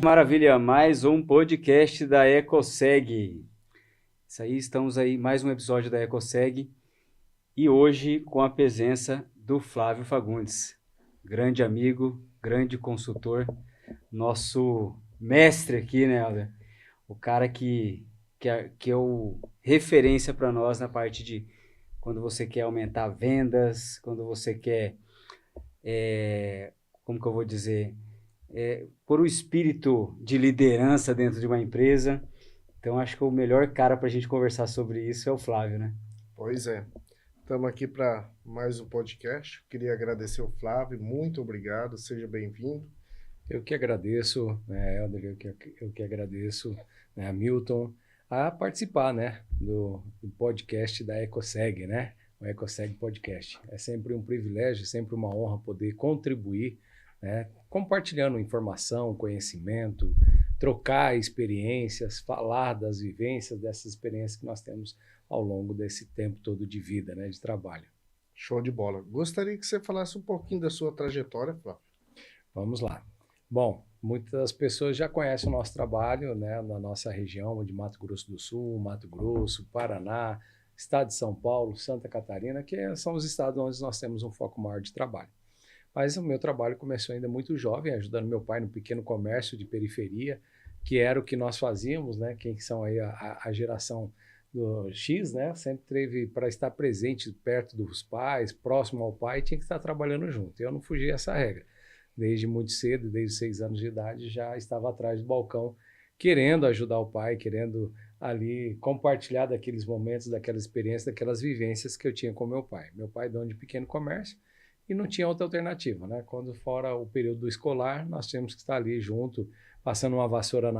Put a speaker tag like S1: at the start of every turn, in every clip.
S1: Maravilha, mais um podcast da EcoSeg. Isso aí, estamos aí, mais um episódio da EcoSeg e hoje com a presença do Flávio Fagundes, grande amigo, grande consultor, nosso mestre aqui, né, Alder? O cara que é o referência para nós na parte de quando você quer aumentar vendas, quando você quer, como que eu vou dizer, por um espírito de liderança dentro de uma empresa. Então, acho que o melhor cara para a gente conversar sobre isso é o Flávio, né?
S2: Pois é. Estamos aqui para mais um podcast. Queria agradecer o Flávio. Muito obrigado. Seja bem-vindo.
S3: Eu que agradeço, Helder, eu que agradeço, né, a Milton, a participar, né, do podcast da EcoSeg, né? O EcoSeg Podcast. É sempre um privilégio, sempre uma honra poder contribuir, né, compartilhando informação, conhecimento, trocar experiências, falar das vivências, dessas experiências que nós temos ao longo desse tempo todo de vida, né, de trabalho.
S2: Show de bola. Gostaria que você falasse um pouquinho da sua trajetória, Flávio.
S3: Vamos lá. Bom, muitas pessoas já conhecem o nosso trabalho, né, na nossa região de Mato Grosso do Sul, Mato Grosso, Paraná, estado de São Paulo, Santa Catarina, que são os estados onde nós temos um foco maior de trabalho. Mas o meu trabalho começou ainda muito jovem, ajudando meu pai no pequeno comércio de periferia, que era o que nós fazíamos, né? Quem são aí a geração do X, né? Sempre teve para estar presente perto dos pais, próximo ao pai, tinha que estar trabalhando junto. Eu não fugi essa regra. Desde muito cedo, desde 6 anos de idade, já estava atrás do balcão, querendo ajudar o pai, querendo ali compartilhar daqueles momentos, daquelas experiências, daquelas vivências que eu tinha com meu pai. Meu pai é dono de pequeno comércio, e não tinha outra alternativa, né? Quando fora o período escolar, nós tínhamos que estar ali junto, passando uma vassoura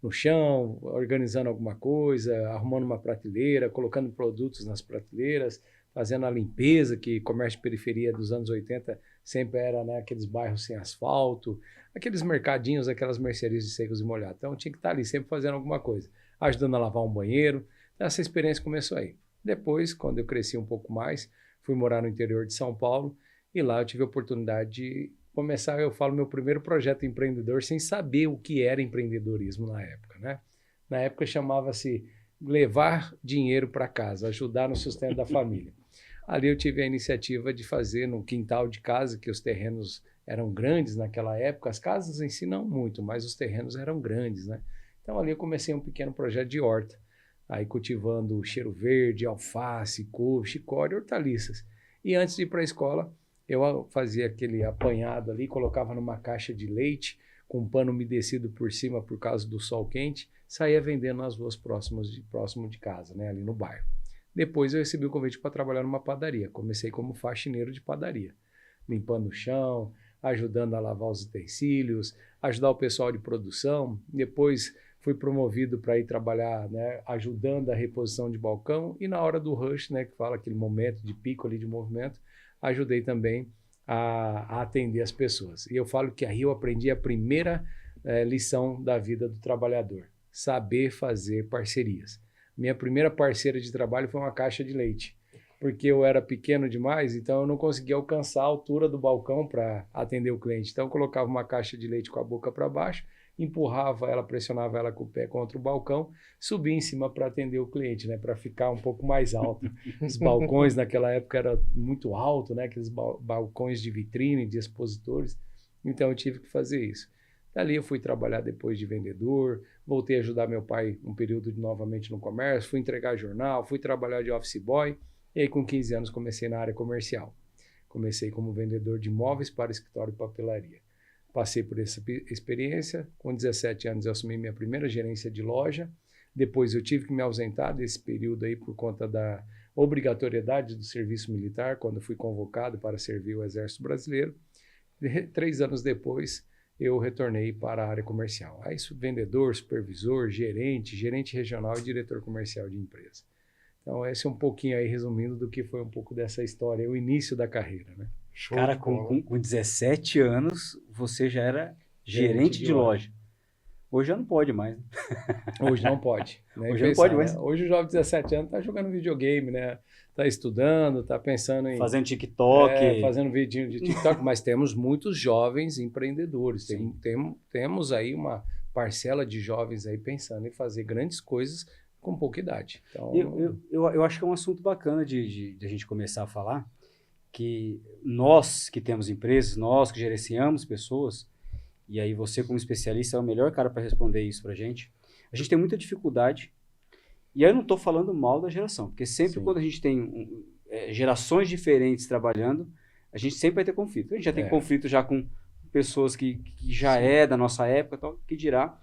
S3: no chão, organizando alguma coisa, arrumando uma prateleira, colocando produtos nas prateleiras, fazendo a limpeza, que comércio de periferia dos anos 80 sempre era, né, aqueles bairros sem asfalto, aqueles mercadinhos, aquelas mercearias de secos e molhados. Então tinha que estar ali sempre fazendo alguma coisa, ajudando a lavar um banheiro. Então, essa experiência começou aí. Depois, quando eu cresci um pouco mais, fui morar no interior de São Paulo, e lá eu tive a oportunidade de começar, eu falo, meu primeiro projeto empreendedor sem saber o que era empreendedorismo na época, né? Na época chamava-se levar dinheiro para casa, ajudar no sustento da família. Ali eu tive a iniciativa de fazer no quintal de casa, que os terrenos eram grandes naquela época, as casas em si não muito, mas os terrenos eram grandes, né? Então ali eu comecei um pequeno projeto de horta, aí cultivando cheiro verde, alface, couve, chicória, hortaliças. E antes de ir para a escola, eu fazia aquele apanhado ali, colocava numa caixa de leite, com um pano umedecido por cima por causa do sol quente, saía vendendo nas ruas próximo de casa, né, ali no bairro. Depois eu recebi o convite para trabalhar numa padaria. Comecei como faxineiro de padaria, limpando o chão, ajudando a lavar os utensílios, ajudar o pessoal de produção. Depois fui promovido para ir trabalhar, né, ajudando a reposição de balcão, e na hora do rush, né, que fala aquele momento de pico ali de movimento, ajudei também a atender as pessoas. E eu falo que aí eu aprendi a primeira lição da vida do trabalhador: saber fazer parcerias. Minha primeira parceira de trabalho foi uma caixa de leite, porque eu era pequeno demais, então eu não conseguia alcançar a altura do balcão para atender o cliente. Então eu colocava uma caixa de leite com a boca para baixo, empurrava ela, pressionava ela com o pé contra o balcão, subia em cima para atender o cliente, né, para ficar um pouco mais alto. Os balcões naquela época eram muito altos, né, aqueles balcões de vitrine, de expositores, então eu tive que fazer isso. Dali eu fui trabalhar depois de vendedor, voltei a ajudar meu pai um período novamente no comércio, fui entregar jornal, fui trabalhar de office boy, e aí com 15 anos comecei na área comercial. Comecei como vendedor de móveis para escritório e papelaria. Passei por essa experiência, com 17 anos eu assumi minha primeira gerência de loja, depois eu tive que me ausentar desse período aí por conta da obrigatoriedade do serviço militar, quando fui convocado para servir o Exército Brasileiro. 3 anos depois eu retornei para a área comercial. Aí vendedor, supervisor, gerente regional e diretor comercial de empresa. Então esse é um pouquinho aí, resumindo, do que foi um pouco dessa história, o início da carreira, né?
S2: Show
S1: Cara,
S2: de bola.
S1: com 17 anos, você já era gerente de loja. Hoje já não pode mais, né?
S3: Hoje não pode. Né?
S1: Hoje não pode mais.
S3: Né? Hoje o jovem de 17 anos está jogando videogame, né? Está estudando, está pensando em...
S1: Fazendo TikTok.
S3: Fazendo vidinho de TikTok, mas temos muitos jovens empreendedores. Temos aí uma parcela de jovens aí pensando em fazer grandes coisas com pouca idade. Então,
S1: eu acho que é um assunto bacana de a gente começar a falar, que nós que temos empresas, nós que gerenciamos pessoas, e aí você como especialista é o melhor cara para responder isso para a gente tem muita dificuldade, e aí eu não estou falando mal da geração, porque sempre
S3: Sim.
S1: quando a gente tem gerações diferentes trabalhando, a gente sempre vai ter conflito. A gente já tem conflito já com pessoas que já da nossa época, tal, que dirá.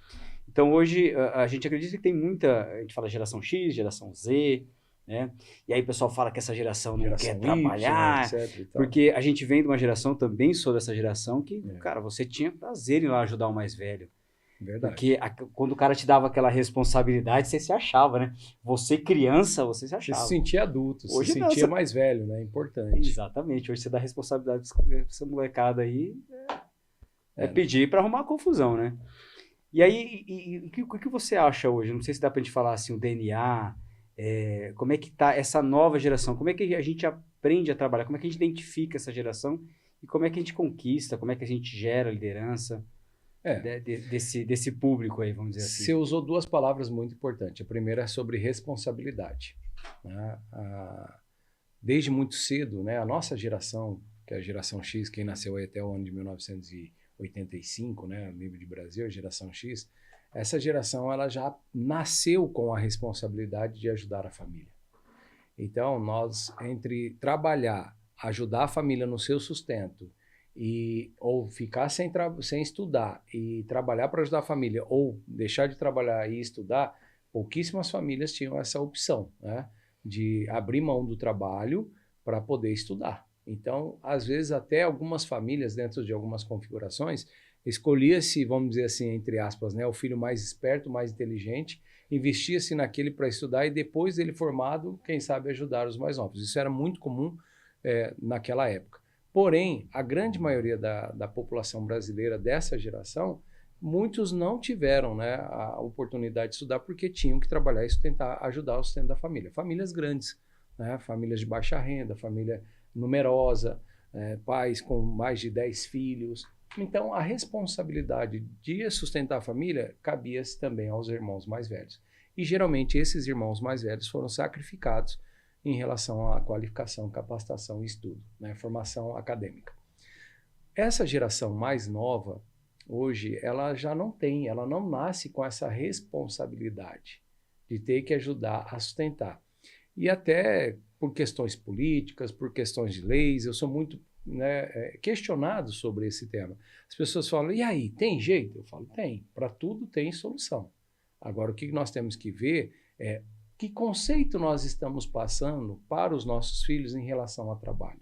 S1: Então hoje a gente acredita que tem muita, a gente fala geração X, geração Z, né? E aí o pessoal fala que essa geração não quer trabalhar,
S3: etc,
S1: porque a gente vem de uma geração, também sou dessa geração, que, cara, você tinha prazer em ir lá ajudar o mais velho.
S3: Verdade.
S1: Porque quando o cara te dava aquela responsabilidade, você se achava, né? Você criança, você se achava.
S3: Você se sentia adulto,
S1: hoje
S3: se
S1: não,
S3: sentia mais velho, né? Importante.
S1: Exatamente. Hoje você dá responsabilidade pra essa molecada aí, pedir para arrumar confusão, né? E aí, o que você acha hoje? Não sei se dá pra gente falar assim, o DNA, como é que tá essa nova geração? Como é que a gente aprende a trabalhar? Como é que a gente identifica essa geração? E como é que a gente conquista? Como é que a gente gera liderança desse público aí, vamos dizer assim?
S3: Você usou duas palavras muito importantes. A primeira é sobre responsabilidade, né? Desde muito cedo, né, a nossa geração, que é a geração X, quem nasceu aí até o ano de 1985, né, no nível de Brasil, a geração X, essa geração ela já nasceu com a responsabilidade de ajudar a família. Então, nós, entre trabalhar, ajudar a família no seu sustento, ou ficar sem estudar e trabalhar para ajudar a família, ou deixar de trabalhar e estudar, pouquíssimas famílias tinham essa opção, né, de abrir mão do trabalho para poder estudar. Então, às vezes, até algumas famílias, dentro de algumas configurações, escolhia-se, vamos dizer assim, entre aspas, né, o filho mais esperto, mais inteligente, investia-se naquele para estudar e depois dele formado, quem sabe, ajudar os mais novos. Isso era muito comum naquela época. Porém, a grande maioria da população brasileira dessa geração, muitos não tiveram, né, a oportunidade de estudar porque tinham que trabalhar e ajudar o sustento da família. Famílias grandes, né, famílias de baixa renda, família numerosa, pais com mais de 10 filhos. Então, a responsabilidade de sustentar a família cabia-se também aos irmãos mais velhos. E, geralmente, esses irmãos mais velhos foram sacrificados em relação à qualificação, capacitação e estudo, né, formação acadêmica. Essa geração mais nova, hoje, ela já não tem, ela não nasce com essa responsabilidade de ter que ajudar a sustentar. E até por questões políticas, por questões de leis, eu sou muito questionado sobre esse tema. As pessoas falam, e aí, tem jeito? Eu falo, tem. Para tudo tem solução. Agora, o que nós temos que ver é que conceito nós estamos passando para os nossos filhos em relação ao trabalho,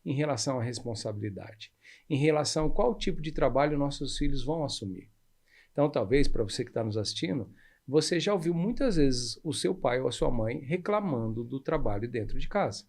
S3: em relação à responsabilidade, em relação a qual tipo de trabalho nossos filhos vão assumir. Então, talvez, para você que está nos assistindo, você já ouviu muitas vezes o seu pai ou a sua mãe reclamando do trabalho dentro de casa.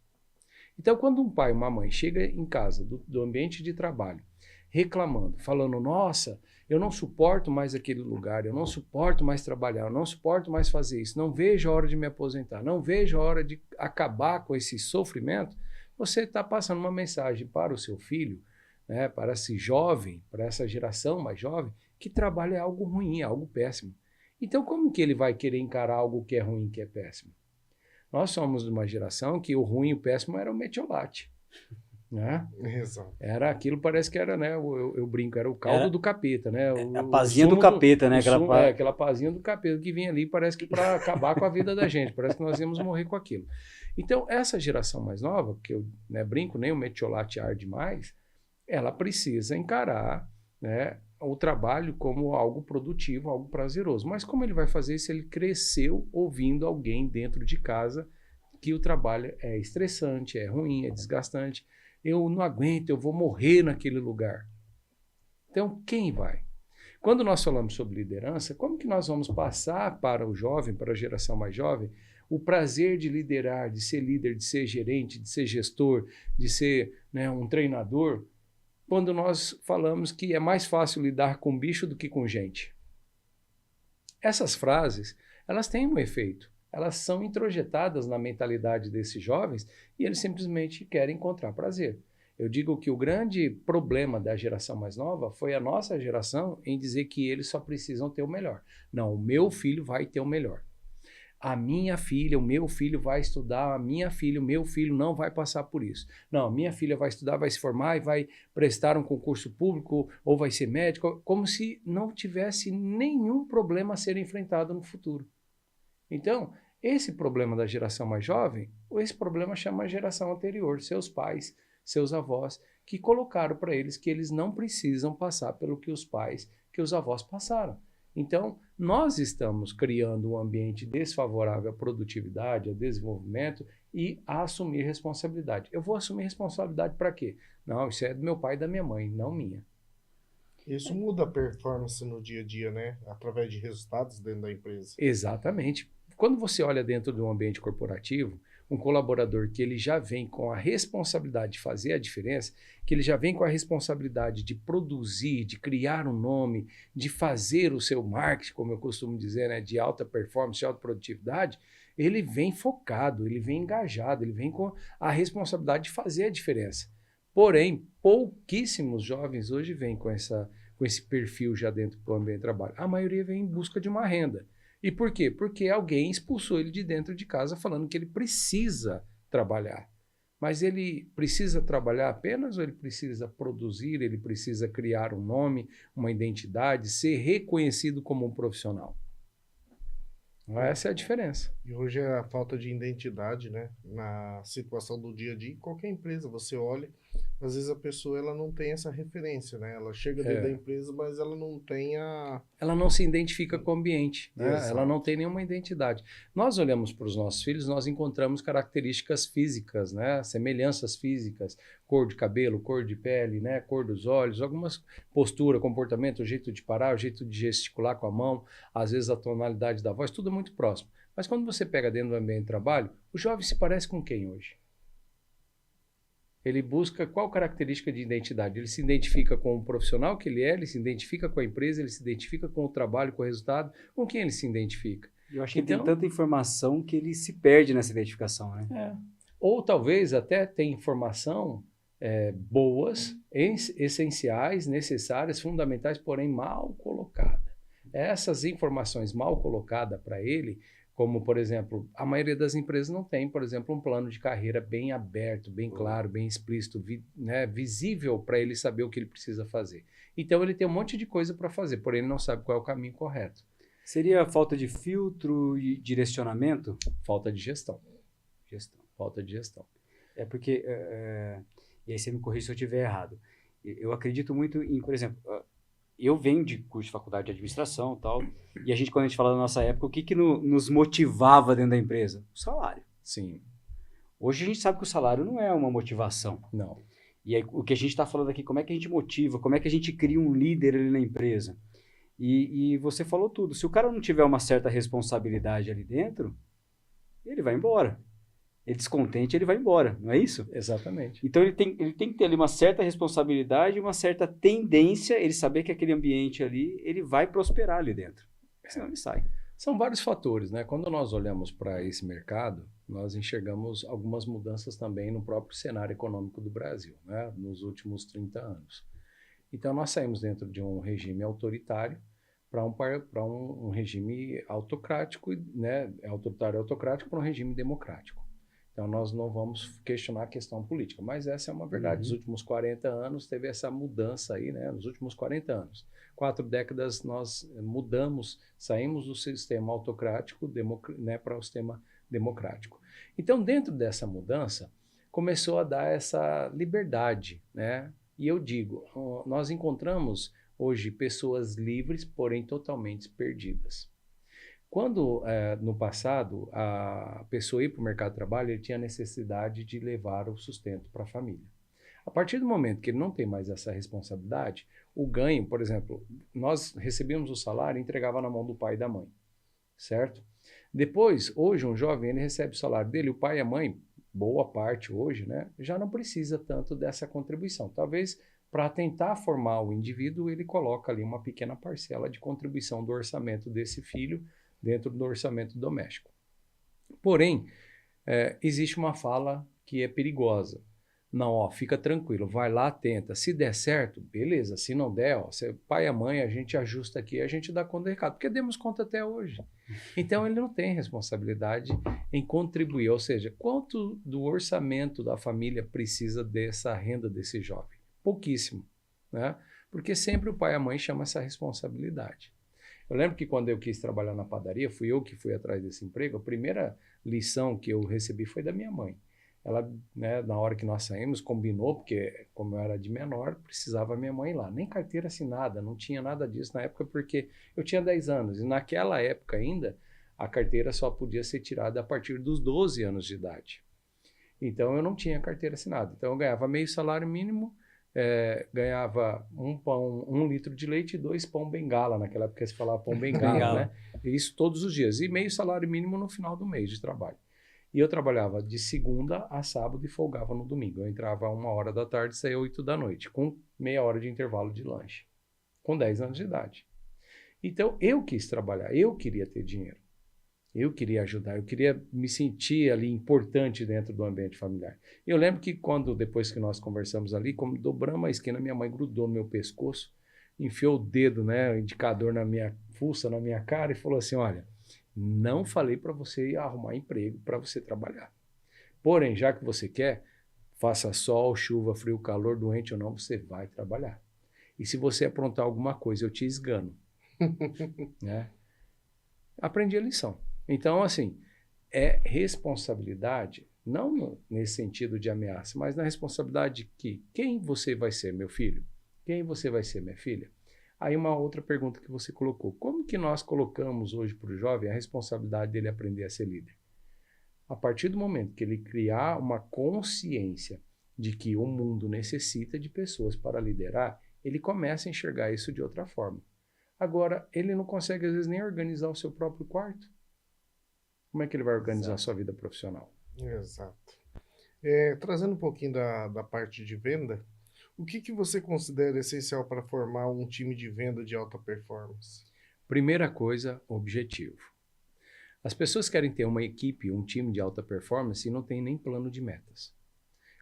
S3: Então, quando um pai ou uma mãe chega em casa, do ambiente de trabalho, reclamando, falando, nossa, eu não suporto mais aquele lugar, eu não suporto mais trabalhar, eu não suporto mais fazer isso, não vejo a hora de me aposentar, não vejo a hora de acabar com esse sofrimento, você está passando uma mensagem para o seu filho, né, para esse jovem, para essa geração mais jovem, que trabalho é algo ruim, é algo péssimo. Então, como que ele vai querer encarar algo que é ruim, que é péssimo? Nós somos de uma geração que o ruim e o péssimo era o metiolate, né?
S2: Exato.
S3: Era aquilo, parece que era, né? Eu brinco, era o caldo do capeta, né?
S1: A pazinha do capeta, né?
S3: Aquela pazinha do capeta que vinha ali, parece que para acabar com a vida da gente, parece que nós íamos morrer com aquilo. Então, essa geração mais nova, que eu brinco, nem o metiolate arde mais, ela precisa encarar, né, o trabalho como algo produtivo, algo prazeroso. Mas como ele vai fazer isso? Ele cresceu ouvindo alguém dentro de casa que o trabalho é estressante, é ruim, é desgastante. Eu não aguento, eu vou morrer naquele lugar. Então, quem vai? Quando nós falamos sobre liderança, como que nós vamos passar para o jovem, para a geração mais jovem, o prazer de liderar, de ser líder, de ser gerente, de ser gestor, de ser, né, um treinador, quando nós falamos que é mais fácil lidar com bicho do que com gente? Essas frases, elas têm um efeito. Elas são introjetadas na mentalidade desses jovens e eles simplesmente querem encontrar prazer. Eu digo que o grande problema da geração mais nova foi a nossa geração em dizer que eles só precisam ter o melhor. Não, o meu filho vai ter o melhor. A minha filha, o meu filho vai estudar, a minha filha, o meu filho não vai passar por isso. Não, a minha filha vai estudar, vai se formar e vai prestar um concurso público ou vai ser médico, como se não tivesse nenhum problema a ser enfrentado no futuro. Então, esse problema da geração mais jovem, esse problema chama a geração anterior, seus pais, seus avós, que colocaram para eles que eles não precisam passar pelo que os pais, que os avós passaram. Então, nós estamos criando um ambiente desfavorável à produtividade, ao desenvolvimento e a assumir responsabilidade. Eu vou assumir responsabilidade para quê? Não, isso é do meu pai e da minha mãe, não minha.
S2: Isso muda a performance no dia a dia, né? Através de resultados dentro da empresa.
S3: Exatamente. Quando você olha dentro de um ambiente corporativo, um colaborador que ele já vem com a responsabilidade de fazer a diferença, que ele já vem com a responsabilidade de produzir, de criar um nome, de fazer o seu marketing, como eu costumo dizer, né, de alta performance, de alta produtividade, ele vem focado, ele vem engajado, ele vem com a responsabilidade de fazer a diferença. Porém, pouquíssimos jovens hoje vêm com esse perfil já dentro do ambiente de trabalho. A maioria vem em busca de uma renda. E por quê? Porque alguém expulsou ele de dentro de casa falando que ele precisa trabalhar. Mas ele precisa trabalhar apenas ou ele precisa produzir, ele precisa criar um nome, uma identidade, ser reconhecido como um profissional? Essa é a diferença.
S2: E hoje é a falta de identidade, né? Na situação do dia a dia, em qualquer empresa, você olha, às vezes a pessoa ela não tem essa referência, né? Ela chega dentro da empresa, mas ela não tem a...
S3: Ela não se identifica com o ambiente, né?
S2: Exato.
S3: Ela não tem nenhuma identidade. Nós olhamos para os nossos filhos, nós encontramos características físicas, né? Semelhanças físicas, cor de cabelo, cor de pele, né? Cor dos olhos, algumas postura, comportamento, o jeito de parar, o jeito de gesticular com a mão, às vezes a tonalidade da voz, tudo é muito próximo. Mas quando você pega dentro do ambiente de trabalho, o jovem se parece com quem hoje? Ele busca qual característica de identidade? Ele se identifica com o profissional que ele é, ele se identifica com a empresa, ele se identifica com o trabalho, com o resultado. Com quem ele se identifica?
S1: Eu acho que tem tanta informação que ele se perde nessa identificação, né?
S3: É. Ou talvez até tem informação boas, essenciais, necessárias, fundamentais, porém mal colocada. Essas informações mal colocadas para ele, como, por exemplo, a maioria das empresas não tem, por exemplo, um plano de carreira bem aberto, bem claro, bem explícito, né, visível para ele saber o que ele precisa fazer. Então, ele tem um monte de coisa para fazer, porém ele não sabe qual é o caminho correto.
S1: Seria falta de filtro e direcionamento?
S3: Falta de gestão.
S1: Falta de gestão. É porque, e aí você me corrige se eu estiver errado, eu acredito muito em, por exemplo... Eu venho de curso de faculdade de administração e tal, e a gente, quando a gente fala da nossa época, o que nos motivava dentro da empresa? O salário.
S3: Sim.
S1: Hoje a gente sabe que o salário não é uma motivação.
S3: Não.
S1: E aí, o que a gente está falando aqui, como é que a gente motiva, como é que a gente cria um líder ali na empresa? E você falou tudo. Se o cara não tiver uma certa responsabilidade ali dentro, ele vai embora. Ele descontente, ele vai embora, não é isso?
S3: Exatamente.
S1: Então ele tem que ter ali uma certa responsabilidade, uma certa tendência, ele saber que aquele ambiente ali, ele vai prosperar ali dentro. Senão ele sai.
S3: São vários fatores, né? Quando nós olhamos para esse mercado, nós enxergamos algumas mudanças também no próprio cenário econômico do Brasil, né? Nos últimos 30 anos. Então nós saímos dentro de um regime autoritário para um regime autocrático, né? Autoritário autocrático para um regime democrático. Então, nós não vamos questionar a questão política, mas essa é uma verdade. Nos últimos 40 anos, teve essa mudança aí, né? Nos últimos 40 anos. 4 décadas, nós mudamos, saímos do sistema autocrático né, para o sistema democrático. Então, dentro dessa mudança, começou a dar essa liberdade, né? E eu digo, nós encontramos hoje pessoas livres, porém totalmente perdidas. Quando, no passado, a pessoa ia para o mercado de trabalho, ele tinha necessidade de levar o sustento para a família. A partir do momento que ele não tem mais essa responsabilidade, o ganho, por exemplo, nós recebíamos o salário e entregava na mão do pai e da mãe, certo? Depois, hoje, um jovem, ele recebe o salário dele, o pai e a mãe, boa parte hoje, né, já não precisa tanto dessa contribuição. Talvez, para tentar formar o indivíduo, ele coloca ali uma pequena parcela de contribuição do orçamento desse filho, dentro do orçamento doméstico. Porém, existe uma fala que é perigosa. Não, ó, fica tranquilo, vai lá, tenta. Se der certo, beleza. Se não der, ó, pai e a mãe, a gente ajusta aqui, a gente dá conta do recado, porque demos conta até hoje. Então, ele não tem responsabilidade em contribuir, ou seja, quanto do orçamento da família precisa dessa renda desse jovem? Pouquíssimo, né? Porque sempre o pai e a mãe chamam essa responsabilidade. Eu lembro que quando eu quis trabalhar na padaria, fui eu que fui atrás desse emprego, a primeira lição que eu recebi foi da minha mãe. Ela, né, na hora que nós saímos, combinou, porque como eu era de menor, precisava minha mãe ir lá. Nem carteira assinada, não tinha nada disso na época, porque eu tinha 10 anos. E naquela época ainda, a carteira só podia ser tirada a partir dos 12 anos de idade. Então, eu não tinha carteira assinada. Então, eu ganhava meio salário mínimo, ganhava 1 litro de leite e 2 pão bengala. Naquela época se falava pão bengala, né? E isso todos os dias. E meio salário mínimo no final do mês de trabalho. E eu trabalhava de segunda a sábado e folgava no domingo. Eu entrava 1h da tarde e saía 8 da noite, com meia hora de intervalo de lanche, com 10 anos de idade. Então, eu quis trabalhar, eu queria ter dinheiro, eu queria ajudar, eu queria me sentir ali importante dentro do ambiente familiar. Eu lembro que depois que nós conversamos ali, como dobramos a esquina, minha mãe grudou no meu pescoço, enfiou o dedo, né, o indicador na minha fuça, na minha cara e falou assim, olha, não falei para você ir arrumar emprego para você trabalhar. Porém, já que você quer, faça sol, chuva, frio, calor, doente ou não, você vai trabalhar. E se você aprontar alguma coisa, eu te esgano. Né? Aprendi a lição. Então, assim, é responsabilidade, não nesse sentido de ameaça, mas na responsabilidade que quem você vai ser, meu filho? Quem você vai ser, minha filha? Aí uma outra pergunta que você colocou. Como que nós colocamos hoje para o jovem a responsabilidade dele aprender a ser líder? A partir do momento que ele criar uma consciência de que o mundo necessita de pessoas para liderar, ele começa a enxergar isso de outra forma. Agora, ele não consegue às vezes nem organizar o seu próprio quarto. Como é que ele vai organizar a sua vida profissional?
S2: Exato. Trazendo um pouquinho da parte de venda, o que você considera essencial para formar um time de venda de alta performance?
S3: Primeira coisa, objetivo. As pessoas querem ter uma equipe, um time de alta performance e não tem nem plano de metas.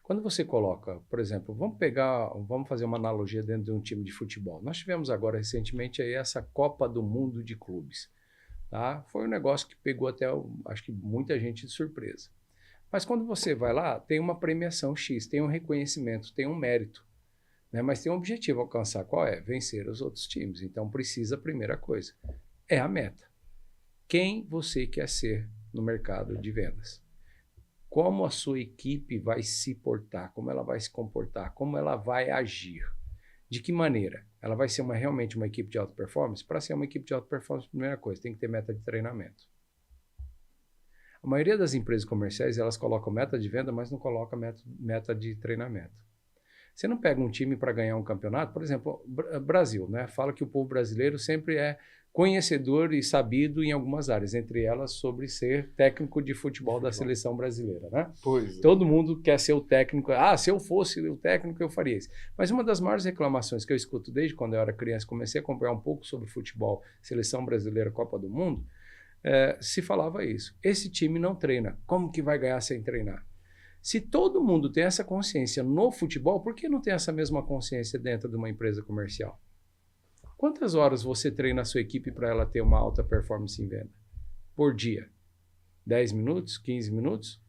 S3: Quando você coloca, por exemplo, vamos fazer uma analogia dentro de um time de futebol. Nós tivemos agora recentemente aí essa Copa do Mundo de clubes. Tá? Foi um negócio que pegou até, acho que muita gente de surpresa. Mas quando você vai lá, tem uma premiação X, tem um reconhecimento, tem um mérito. Né? Mas tem um objetivo a alcançar. Qual é? Vencer os outros times. Então precisa, a primeira coisa, é a meta. Quem você quer ser no mercado de vendas? Como a sua equipe vai se portar? Como ela vai se comportar? Como ela vai agir? De que maneira? Ela vai ser realmente uma equipe de alta performance? Para ser uma equipe de alta performance, primeira coisa, tem que ter meta de treinamento. A maioria das empresas comerciais, elas colocam meta de venda, mas não colocam meta de treinamento. Você não pega um time para ganhar um campeonato, por exemplo, Brasil, né? Fala que o povo brasileiro sempre é conhecedor e sabido em algumas áreas, entre elas sobre ser técnico de futebol da seleção brasileira, né?
S2: Pois é.
S3: Todo mundo quer ser o técnico. Ah, se eu fosse o técnico, eu faria isso. Mas uma das maiores reclamações que eu escuto desde quando eu era criança, comecei a acompanhar um pouco sobre futebol, seleção brasileira, Copa do Mundo, se falava isso. Esse time não treina. Como que vai ganhar sem treinar? Se todo mundo tem essa consciência no futebol, por que não tem essa mesma consciência dentro de uma empresa comercial? Quantas horas você treina a sua equipe para ela ter uma alta performance em venda? Por dia? 10 minutos? 15 minutos?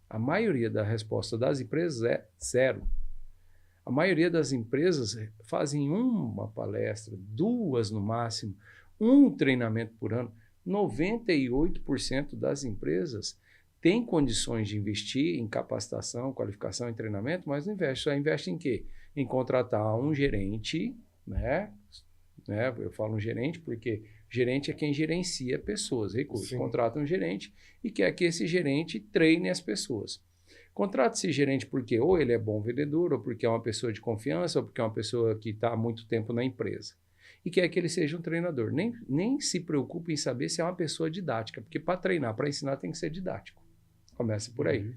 S3: A maioria da resposta das empresas é 0. A maioria das empresas fazem uma palestra, 2 no máximo, um treinamento por ano. 98% das empresas tem condições de investir em capacitação, qualificação e treinamento, mas não investe. Só investe em quê? Em contratar um gerente, né? Eu falo um gerente porque gerente é quem gerencia pessoas, recursos. Sim. Contrata um gerente e quer que esse gerente treine as pessoas. Contrata esse gerente porque ou ele é bom vendedor, ou porque é uma pessoa de confiança, ou porque é uma pessoa que está há muito tempo na empresa. E quer que ele seja um treinador. Nem se preocupe em saber se é uma pessoa didática, porque para treinar, para ensinar, tem que ser didático. Começa por aí. Uhum.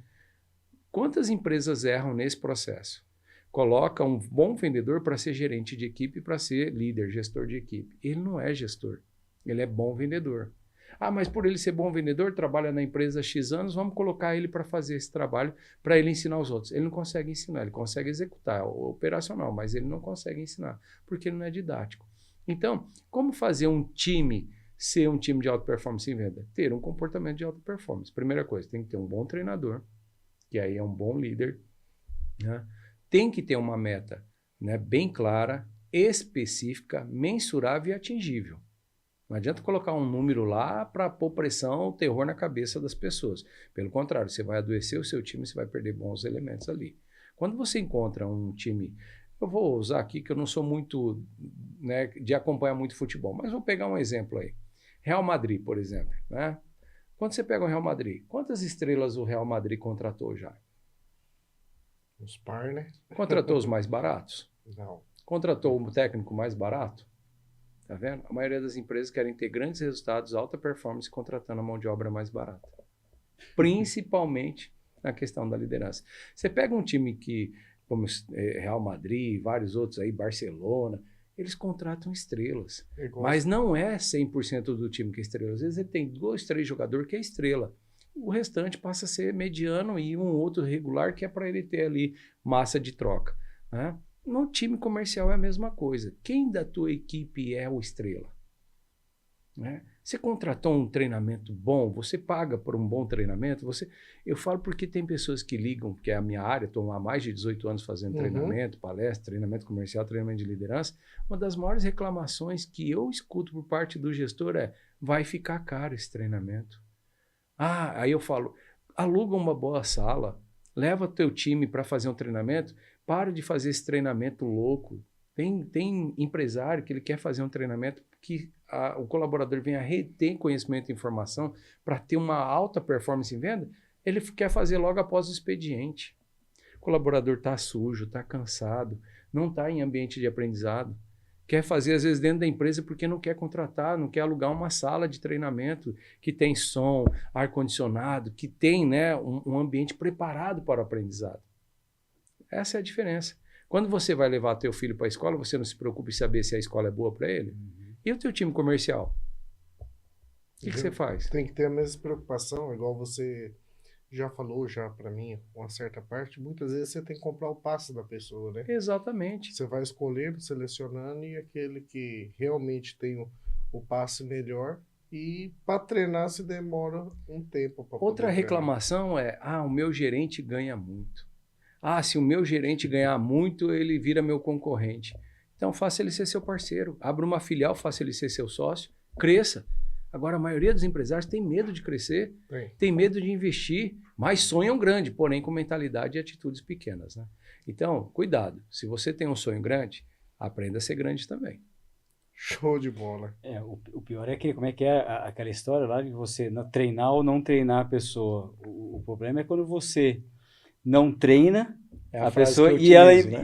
S3: Quantas empresas erram nesse processo? Coloca um bom vendedor para ser gerente de equipe, para ser líder, gestor de equipe. Ele não é gestor, ele é bom vendedor. Ah, mas por ele ser bom vendedor, trabalha na empresa há X anos, vamos colocar ele para fazer esse trabalho, para ele ensinar os outros. Ele não consegue ensinar, ele consegue executar, é operacional, mas ele não consegue ensinar, porque ele não é didático. Então, como fazer um time ser um time de alta performance em venda? Ter um comportamento de alta performance. Primeira coisa, tem que ter um bom treinador, que aí é um bom líder, né? Tem que ter uma meta, né, bem clara, específica, mensurável e atingível. Não adianta colocar um número lá para pôr pressão, terror na cabeça das pessoas. Pelo contrário, você vai adoecer o seu time, você vai perder bons elementos ali. Quando você encontra um time, eu vou usar aqui que eu não sou muito, né, de acompanhar muito futebol, mas vou pegar um exemplo aí. Real Madrid, por exemplo, né? Quando você pega o Real Madrid, quantas estrelas o Real Madrid contratou já?
S2: Os par, né?
S3: Contratou os mais baratos?
S2: Não.
S3: Contratou o técnico mais barato? Tá vendo? A maioria das empresas querem ter grandes resultados, alta performance, contratando a mão de obra mais barata. Principalmente na questão da liderança. Você pega um time que, como Real Madrid, vários outros aí, Barcelona, eles contratam estrelas. Mas não é 100% do time que é estrela. Às vezes ele tem 2, 3 jogadores que é estrela. O restante passa a ser mediano e um outro regular que é para ele ter ali massa de troca, né? No time comercial é a mesma coisa. Quem da tua equipe é o estrela? Né? Você contratou um treinamento bom, você paga por um bom treinamento. Eu falo porque tem pessoas que ligam, que é a minha área, estou há mais de 18 anos fazendo treinamento, palestra, treinamento comercial, treinamento de liderança. Uma das maiores reclamações que eu escuto por parte do gestor é: vai ficar caro esse treinamento. Ah, aí eu falo, aluga uma boa sala, leva teu time para fazer um treinamento, para de fazer esse treinamento louco. Tem empresário que ele quer fazer um treinamento que o colaborador venha reter conhecimento e informação para ter uma alta performance em venda, ele quer fazer logo após o expediente. O colaborador está sujo, está cansado, não está em ambiente de aprendizado. Quer fazer, às vezes, dentro da empresa porque não quer contratar, não quer alugar uma sala de treinamento que tem som, ar-condicionado, que tem, né, um ambiente preparado para o aprendizado. Essa é a diferença. Quando você vai levar teu filho para a escola, você não se preocupa em saber se a escola é boa para ele? E o teu time comercial? O que você faz?
S2: Tem que ter a mesma preocupação, igual você já falou já para mim, uma certa parte, muitas vezes você tem que comprar o passe da pessoa, né?
S3: Exatamente.
S2: Você vai escolhendo, selecionando, e aquele que realmente tem o passe melhor, e para treinar se demora um tempo.
S3: Outra reclamação é: o meu gerente ganha muito. Se o meu gerente ganhar muito, ele vira meu concorrente. Então faça ele ser seu parceiro, abra uma filial, faça ele ser seu sócio, cresça. Agora, a maioria dos empresários tem medo de crescer, tem medo de investir, mas sonham grande, porém com mentalidade e atitudes pequenas, né? Então, cuidado. Se você tem um sonho grande, aprenda a ser grande também.
S2: Show de bola.
S1: O pior é que, como é que é aquela história lá de você treinar ou não treinar a pessoa. O problema é quando você não treina a pessoa e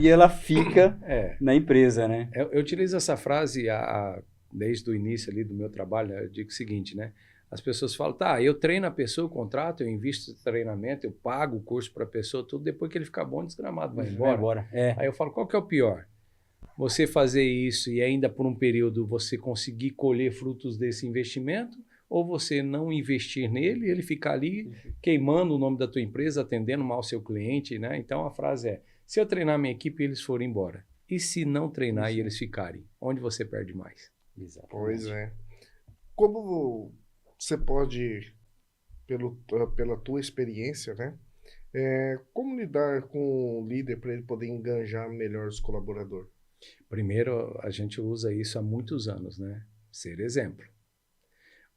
S1: ela fica na empresa, né?
S3: Eu utilizo essa frase desde o início ali do meu trabalho. Eu digo o seguinte, né? As pessoas falam: eu treino a pessoa, eu contrato, eu invisto em treinamento, eu pago o curso para a pessoa, tudo, depois que ele ficar bom, desgramado, vai embora. Aí eu falo: qual que é o pior? Você fazer isso e ainda por um período você conseguir colher frutos desse investimento, ou você não investir nele e ele ficar ali queimando o nome da tua empresa, atendendo mal o seu cliente, né? Então a frase é: se eu treinar minha equipe e eles forem embora, e se não treinar e eles ficarem, onde você perde mais?
S1: Exatamente.
S2: Pois é. Como você pode, pela tua experiência, né? Como lidar com o líder para ele poder enganjar melhor os colaboradores?
S3: Primeiro, a gente usa isso há muitos anos, né? Ser exemplo.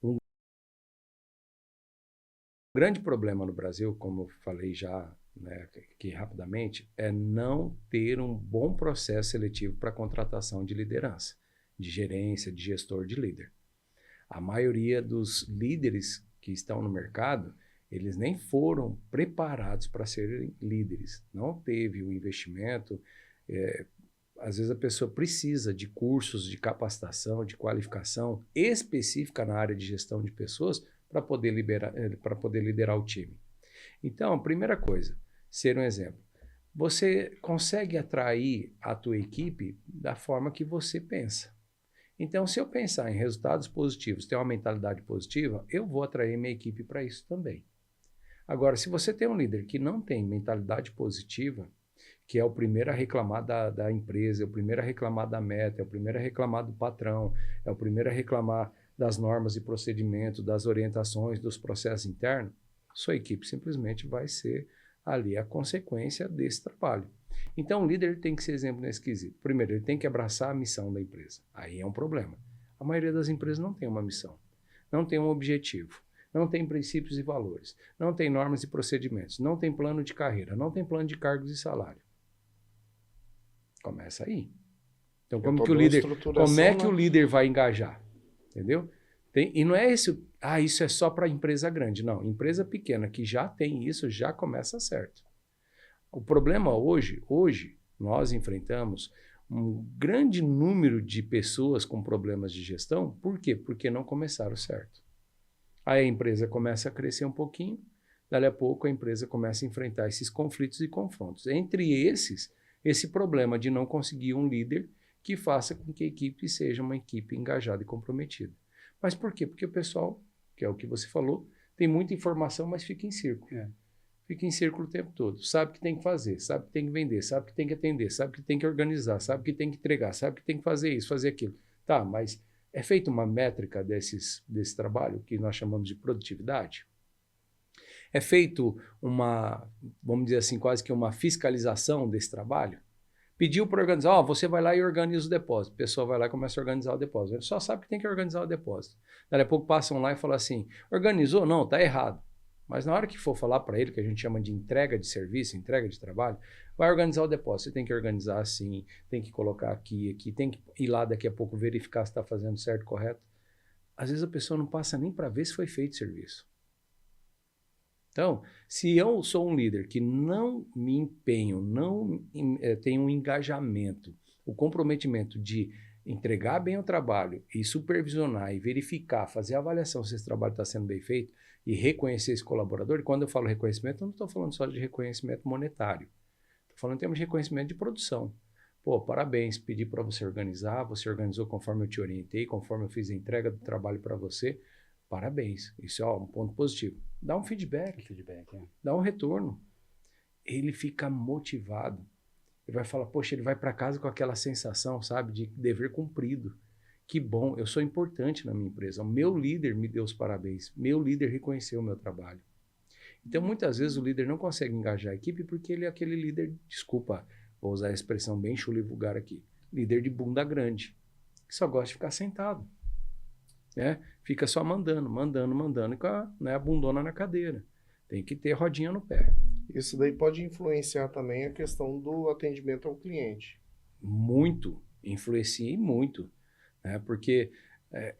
S3: Um grande problema no Brasil, como eu falei já, né, aqui rapidamente, é não ter um bom processo seletivo para contratação de liderança, de gerência, de gestor, de líder. A maioria dos líderes que estão no mercado, eles nem foram preparados para serem líderes. Não teve o investimento. Às vezes a pessoa precisa de cursos de capacitação, de qualificação específica na área de gestão de pessoas para poder liderar o time. Então, primeira coisa, ser um exemplo. Você consegue atrair a tua equipe da forma que você pensa. Então, se eu pensar em resultados positivos, ter uma mentalidade positiva, eu vou atrair minha equipe para isso também. Agora, se você tem um líder que não tem mentalidade positiva, que é o primeiro a reclamar da empresa, é o primeiro a reclamar da meta, é o primeiro a reclamar do patrão, é o primeiro a reclamar das normas e procedimentos, das orientações, dos processos internos, sua equipe simplesmente vai ser ali a consequência desse trabalho. Então, o líder tem que ser exemplo nesse quesito. Primeiro, ele tem que abraçar a missão da empresa. Aí é um problema. A maioria das empresas não tem uma missão, não tem um objetivo, não tem princípios e valores, não tem normas e procedimentos, não tem plano de carreira, não tem plano de cargos e salário. Começa aí. Então, como é que o líder vai engajar? Entendeu? E não é isso é só para empresa grande. Não, empresa pequena que já tem isso, já começa certo. O problema hoje nós enfrentamos um grande número de pessoas com problemas de gestão. Por quê? Porque não começaram certo. Aí a empresa começa a crescer um pouquinho, dali a pouco a empresa começa a enfrentar esses conflitos e confrontos. Entre esses, esse problema de não conseguir um líder que faça com que a equipe seja uma equipe engajada e comprometida. Mas por quê? Porque o pessoal, que é o que você falou, tem muita informação, mas fica em círculo. Fica em círculo o tempo todo. Sabe o que tem que fazer, sabe o que tem que vender, sabe o que tem que atender, sabe o que tem que organizar, sabe o que tem que entregar, sabe o que tem que fazer isso, fazer aquilo. Tá, mas é feita uma métrica desse trabalho, que nós chamamos de produtividade? É feito uma, vamos dizer assim, quase que uma fiscalização desse trabalho? Pediu para organizar, você vai lá e organiza o depósito. A pessoa vai lá e começa a organizar o depósito. Ele só sabe que tem que organizar o depósito. Daí a pouco passam lá e falam assim, organizou? Não, está errado. Mas na hora que for falar para ele, que a gente chama de entrega de serviço, entrega de trabalho, vai organizar o depósito. Você tem que organizar assim, tem que colocar aqui, tem que ir lá daqui a pouco verificar se está fazendo certo, correto. Às vezes a pessoa não passa nem para ver se foi feito o serviço. Então, se eu sou um líder que não me empenho, não tenho um engajamento, o comprometimento de entregar bem o trabalho e supervisionar e verificar, fazer a avaliação se esse trabalho está sendo bem feito e reconhecer esse colaborador, e quando eu falo reconhecimento, eu não estou falando só de reconhecimento monetário, estou falando em termos de reconhecimento de produção. Pô, parabéns, pedi para você organizar, você organizou conforme eu te orientei, conforme eu fiz a entrega do trabalho para você. Parabéns, isso é um ponto positivo. Dá um feedback, dá um retorno. Ele fica motivado. Ele vai falar, poxa, ele vai para casa com aquela sensação, sabe, de dever cumprido. Que bom, eu sou importante na minha empresa. O meu líder me deu os parabéns. Meu líder reconheceu o meu trabalho. Então, muitas vezes o líder não consegue engajar a equipe porque ele é aquele líder, desculpa, vou usar a expressão bem chula e vulgar aqui, líder de bunda grande, que só gosta de ficar sentado. Fica só mandando, e com a bundona na cadeira. Tem que ter rodinha no pé.
S2: Isso daí pode influenciar também a questão do atendimento ao cliente.
S3: Muito, influencia e muito. Porque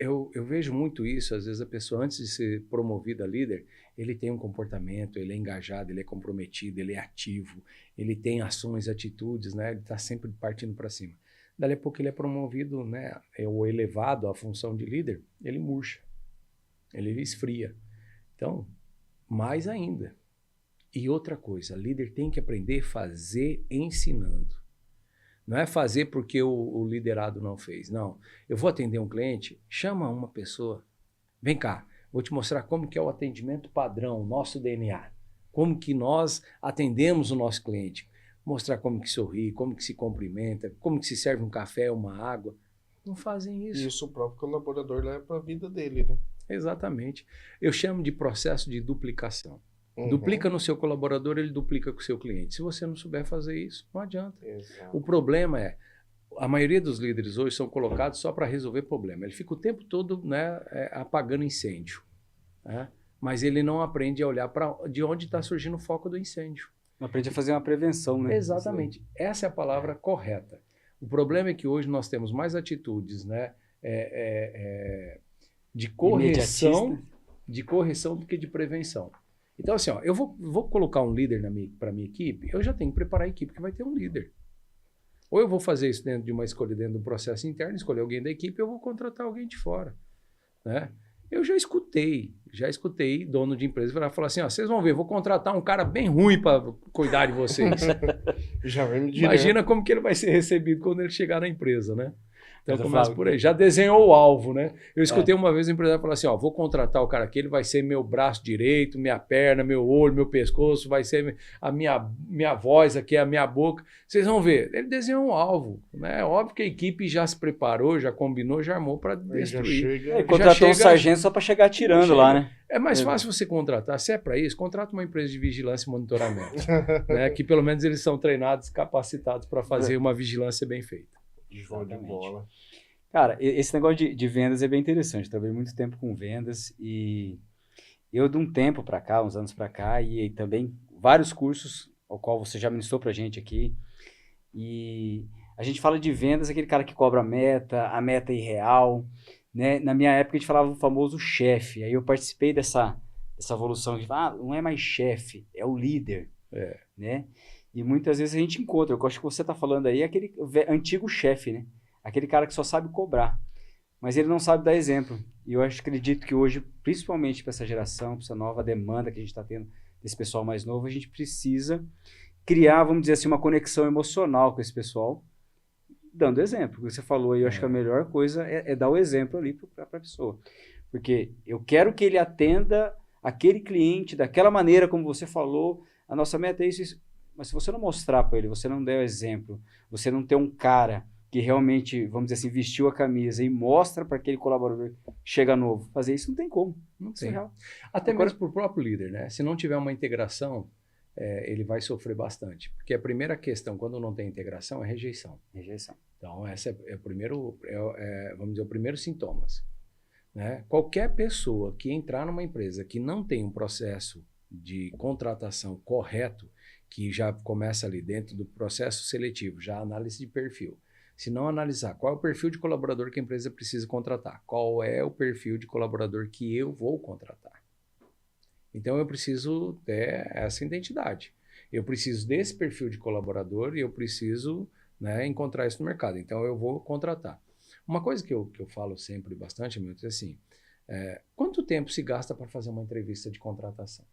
S3: eu vejo muito isso, às vezes a pessoa antes de ser promovida a líder, ele tem um comportamento, ele é engajado, ele é comprometido, ele é ativo, ele tem ações, atitudes, ele está sempre partindo para cima. Dali a pouco ele é promovido, ou elevado à função de líder, ele murcha, ele esfria. Então, mais ainda. E outra coisa, líder tem que aprender a fazer ensinando. Não é fazer porque o liderado não fez. Não, eu vou atender um cliente, chama uma pessoa, vem cá, vou te mostrar como que é o atendimento padrão, nosso DNA. Como que nós atendemos o nosso cliente. Mostrar como que sorri, como que se cumprimenta, como que se serve um café, uma água. Não fazem isso.
S2: Isso o próprio colaborador leva para a vida dele, né?
S3: Exatamente. Eu chamo de processo de duplicação. Duplica no seu colaborador, ele duplica com o seu cliente. Se você não souber fazer isso, não adianta.
S2: Exato.
S3: O problema é, a maioria dos líderes hoje são colocados só para resolver problema. Ele fica o tempo todo apagando incêndio. Mas ele não aprende a olhar para de onde está surgindo o foco do incêndio.
S1: Não aprende a fazer uma prevenção, né?
S3: Exatamente. Essa é a palavra correta. O problema é que hoje nós temos mais atitudes de correção do que de prevenção. Então, assim, eu vou colocar um líder para a minha equipe, eu já tenho que preparar a equipe que vai ter um líder. Ou eu vou fazer isso dentro de uma escolha, dentro do processo interno, escolher alguém da equipe, eu vou contratar alguém de fora. Eu já escutei dono de empresa falar assim, vocês vão ver, vou contratar um cara bem ruim para cuidar de vocês.
S2: Já vem direto.
S3: Imagina como que ele vai ser recebido quando ele chegar na empresa, né? Então começa por aí. Já desenhou o alvo, né? Eu escutei uma vez um empresário falar assim, ó, vou contratar o cara aqui, ele vai ser meu braço direito, minha perna, meu olho, meu pescoço, vai ser a minha voz aqui, a minha boca. Vocês vão ver. Ele desenhou um alvo, né? Óbvio que a equipe já se preparou, já combinou, já armou para destruir.
S1: Contratou um sargento só para chegar atirando lá, né?
S3: É mais fácil você contratar, se é para isso, contrata uma empresa de vigilância e monitoramento, né? Que pelo menos eles são treinados, capacitados para fazer uma vigilância bem feita.
S2: Show de bola.
S1: Cara, esse negócio de vendas é bem interessante. Trabalhei muito tempo com vendas e eu de um tempo para cá, uns anos para cá, e também vários cursos, ao qual você já ministrou pra gente aqui, e a gente fala de vendas, aquele cara que cobra a meta é irreal, né? Na minha época a gente falava o famoso chefe, aí eu participei dessa evolução, de não é mais chefe, é o líder, né? E muitas vezes a gente encontra, eu acho que você está falando aí, aquele antigo chefe, né? Aquele cara que só sabe cobrar, mas ele não sabe dar exemplo. E eu acredito que hoje, principalmente para essa geração, para essa nova demanda que a gente está tendo desse pessoal mais novo, a gente precisa criar, vamos dizer assim, uma conexão emocional com esse pessoal, dando exemplo. O que você falou aí, eu acho que a melhor coisa é dar o exemplo ali para a pessoa. Porque eu quero que ele atenda aquele cliente daquela maneira como você falou, a nossa meta é isso. Mas se você não mostrar para ele, você não der o exemplo, você não ter um cara que realmente, vamos dizer assim, vestiu a camisa e mostra para aquele colaborador que chega novo, fazer isso não tem como. Não tem. Real.
S3: Até mesmo para o próprio líder, né? Se não tiver uma integração, ele vai sofrer bastante. Porque a primeira questão, quando não tem integração, é rejeição.
S1: Rejeição.
S3: Então, esse é o primeiro, vamos dizer, o primeiro sintomas. Né? Qualquer pessoa que entrar numa empresa que não tem um processo de contratação correto, que já começa ali dentro do processo seletivo, já a análise de perfil. Se não analisar qual é o perfil de colaborador que a empresa precisa contratar, qual é o perfil de colaborador que eu vou contratar. Então eu preciso ter essa identidade. Eu preciso desse perfil de colaborador e eu preciso, né, encontrar isso no mercado. Então eu vou contratar. Uma coisa que eu falo sempre bastante, Milton, é assim, quanto tempo se gasta para fazer uma entrevista de contratação?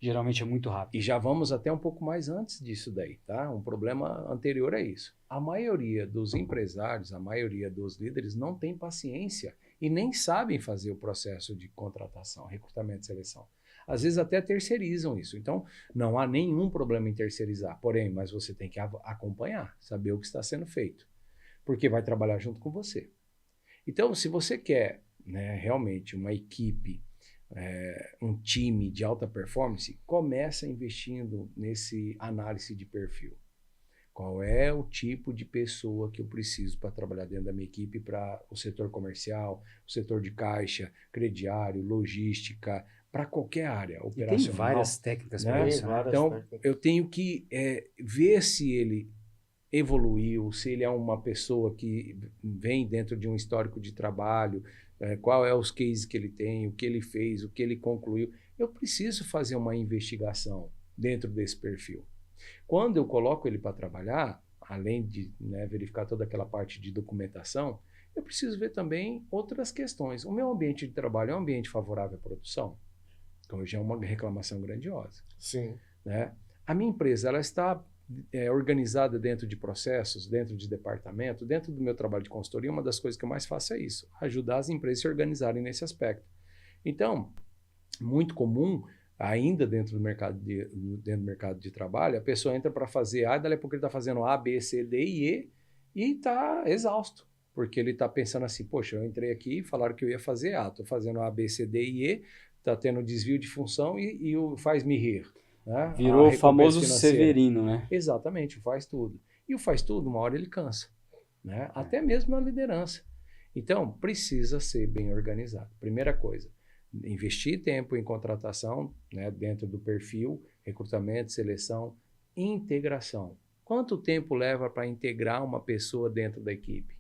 S1: Geralmente é muito rápido.
S3: E já vamos até um pouco mais antes disso daí, tá? Um problema anterior a isso. A maioria dos empresários, a maioria dos líderes não tem paciência e nem sabem fazer o processo de contratação, recrutamento e seleção. Às vezes até terceirizam isso. Então, não há nenhum problema em terceirizar. Porém, mas você tem que acompanhar, saber o que está sendo feito. Porque vai trabalhar junto com você. Então, se você quer, né, realmente uma equipe, um time de alta performance, começa investindo nesse análise de perfil. Qual é o tipo de pessoa que eu preciso para trabalhar dentro da minha equipe para o setor comercial, o setor de caixa, crediário, logística, para qualquer área operacional.
S1: E tem várias técnicas para isso, né?
S3: Então, eu tenho que ver se ele evoluiu, se ele é uma pessoa que vem dentro de um histórico de trabalho, qual é os cases que ele tem, o que ele fez, o que ele concluiu. Eu preciso fazer uma investigação dentro desse perfil. Quando eu coloco ele para trabalhar, além de, né, verificar toda aquela parte de documentação, eu preciso ver também outras questões. O meu ambiente de trabalho é um ambiente favorável à produção? Então, hoje é uma reclamação grandiosa.
S2: Sim.
S3: Né? A minha empresa, ela está organizada dentro de processos, dentro de departamento, dentro do meu trabalho de consultoria, uma das coisas que eu mais faço é isso, ajudar as empresas a se organizarem nesse aspecto. Então, muito comum, ainda dentro do mercado de trabalho, a pessoa entra para fazer A, daí a pouco ele está fazendo A, B, C, D e E, e está exausto, porque ele está pensando assim, poxa, eu entrei aqui, falaram que eu ia fazer A, estou fazendo A, B, C, D e E, está tendo desvio de função e o faz-me rir. Né?
S1: Virou o famoso Severino, né?
S3: Exatamente, faz tudo. E o faz tudo, uma hora ele cansa. Né? Até mesmo na liderança. Então, precisa ser bem organizado. Primeira coisa, investir tempo em contratação, né, dentro do perfil, recrutamento, seleção, integração. Quanto tempo leva para integrar uma pessoa dentro da equipe?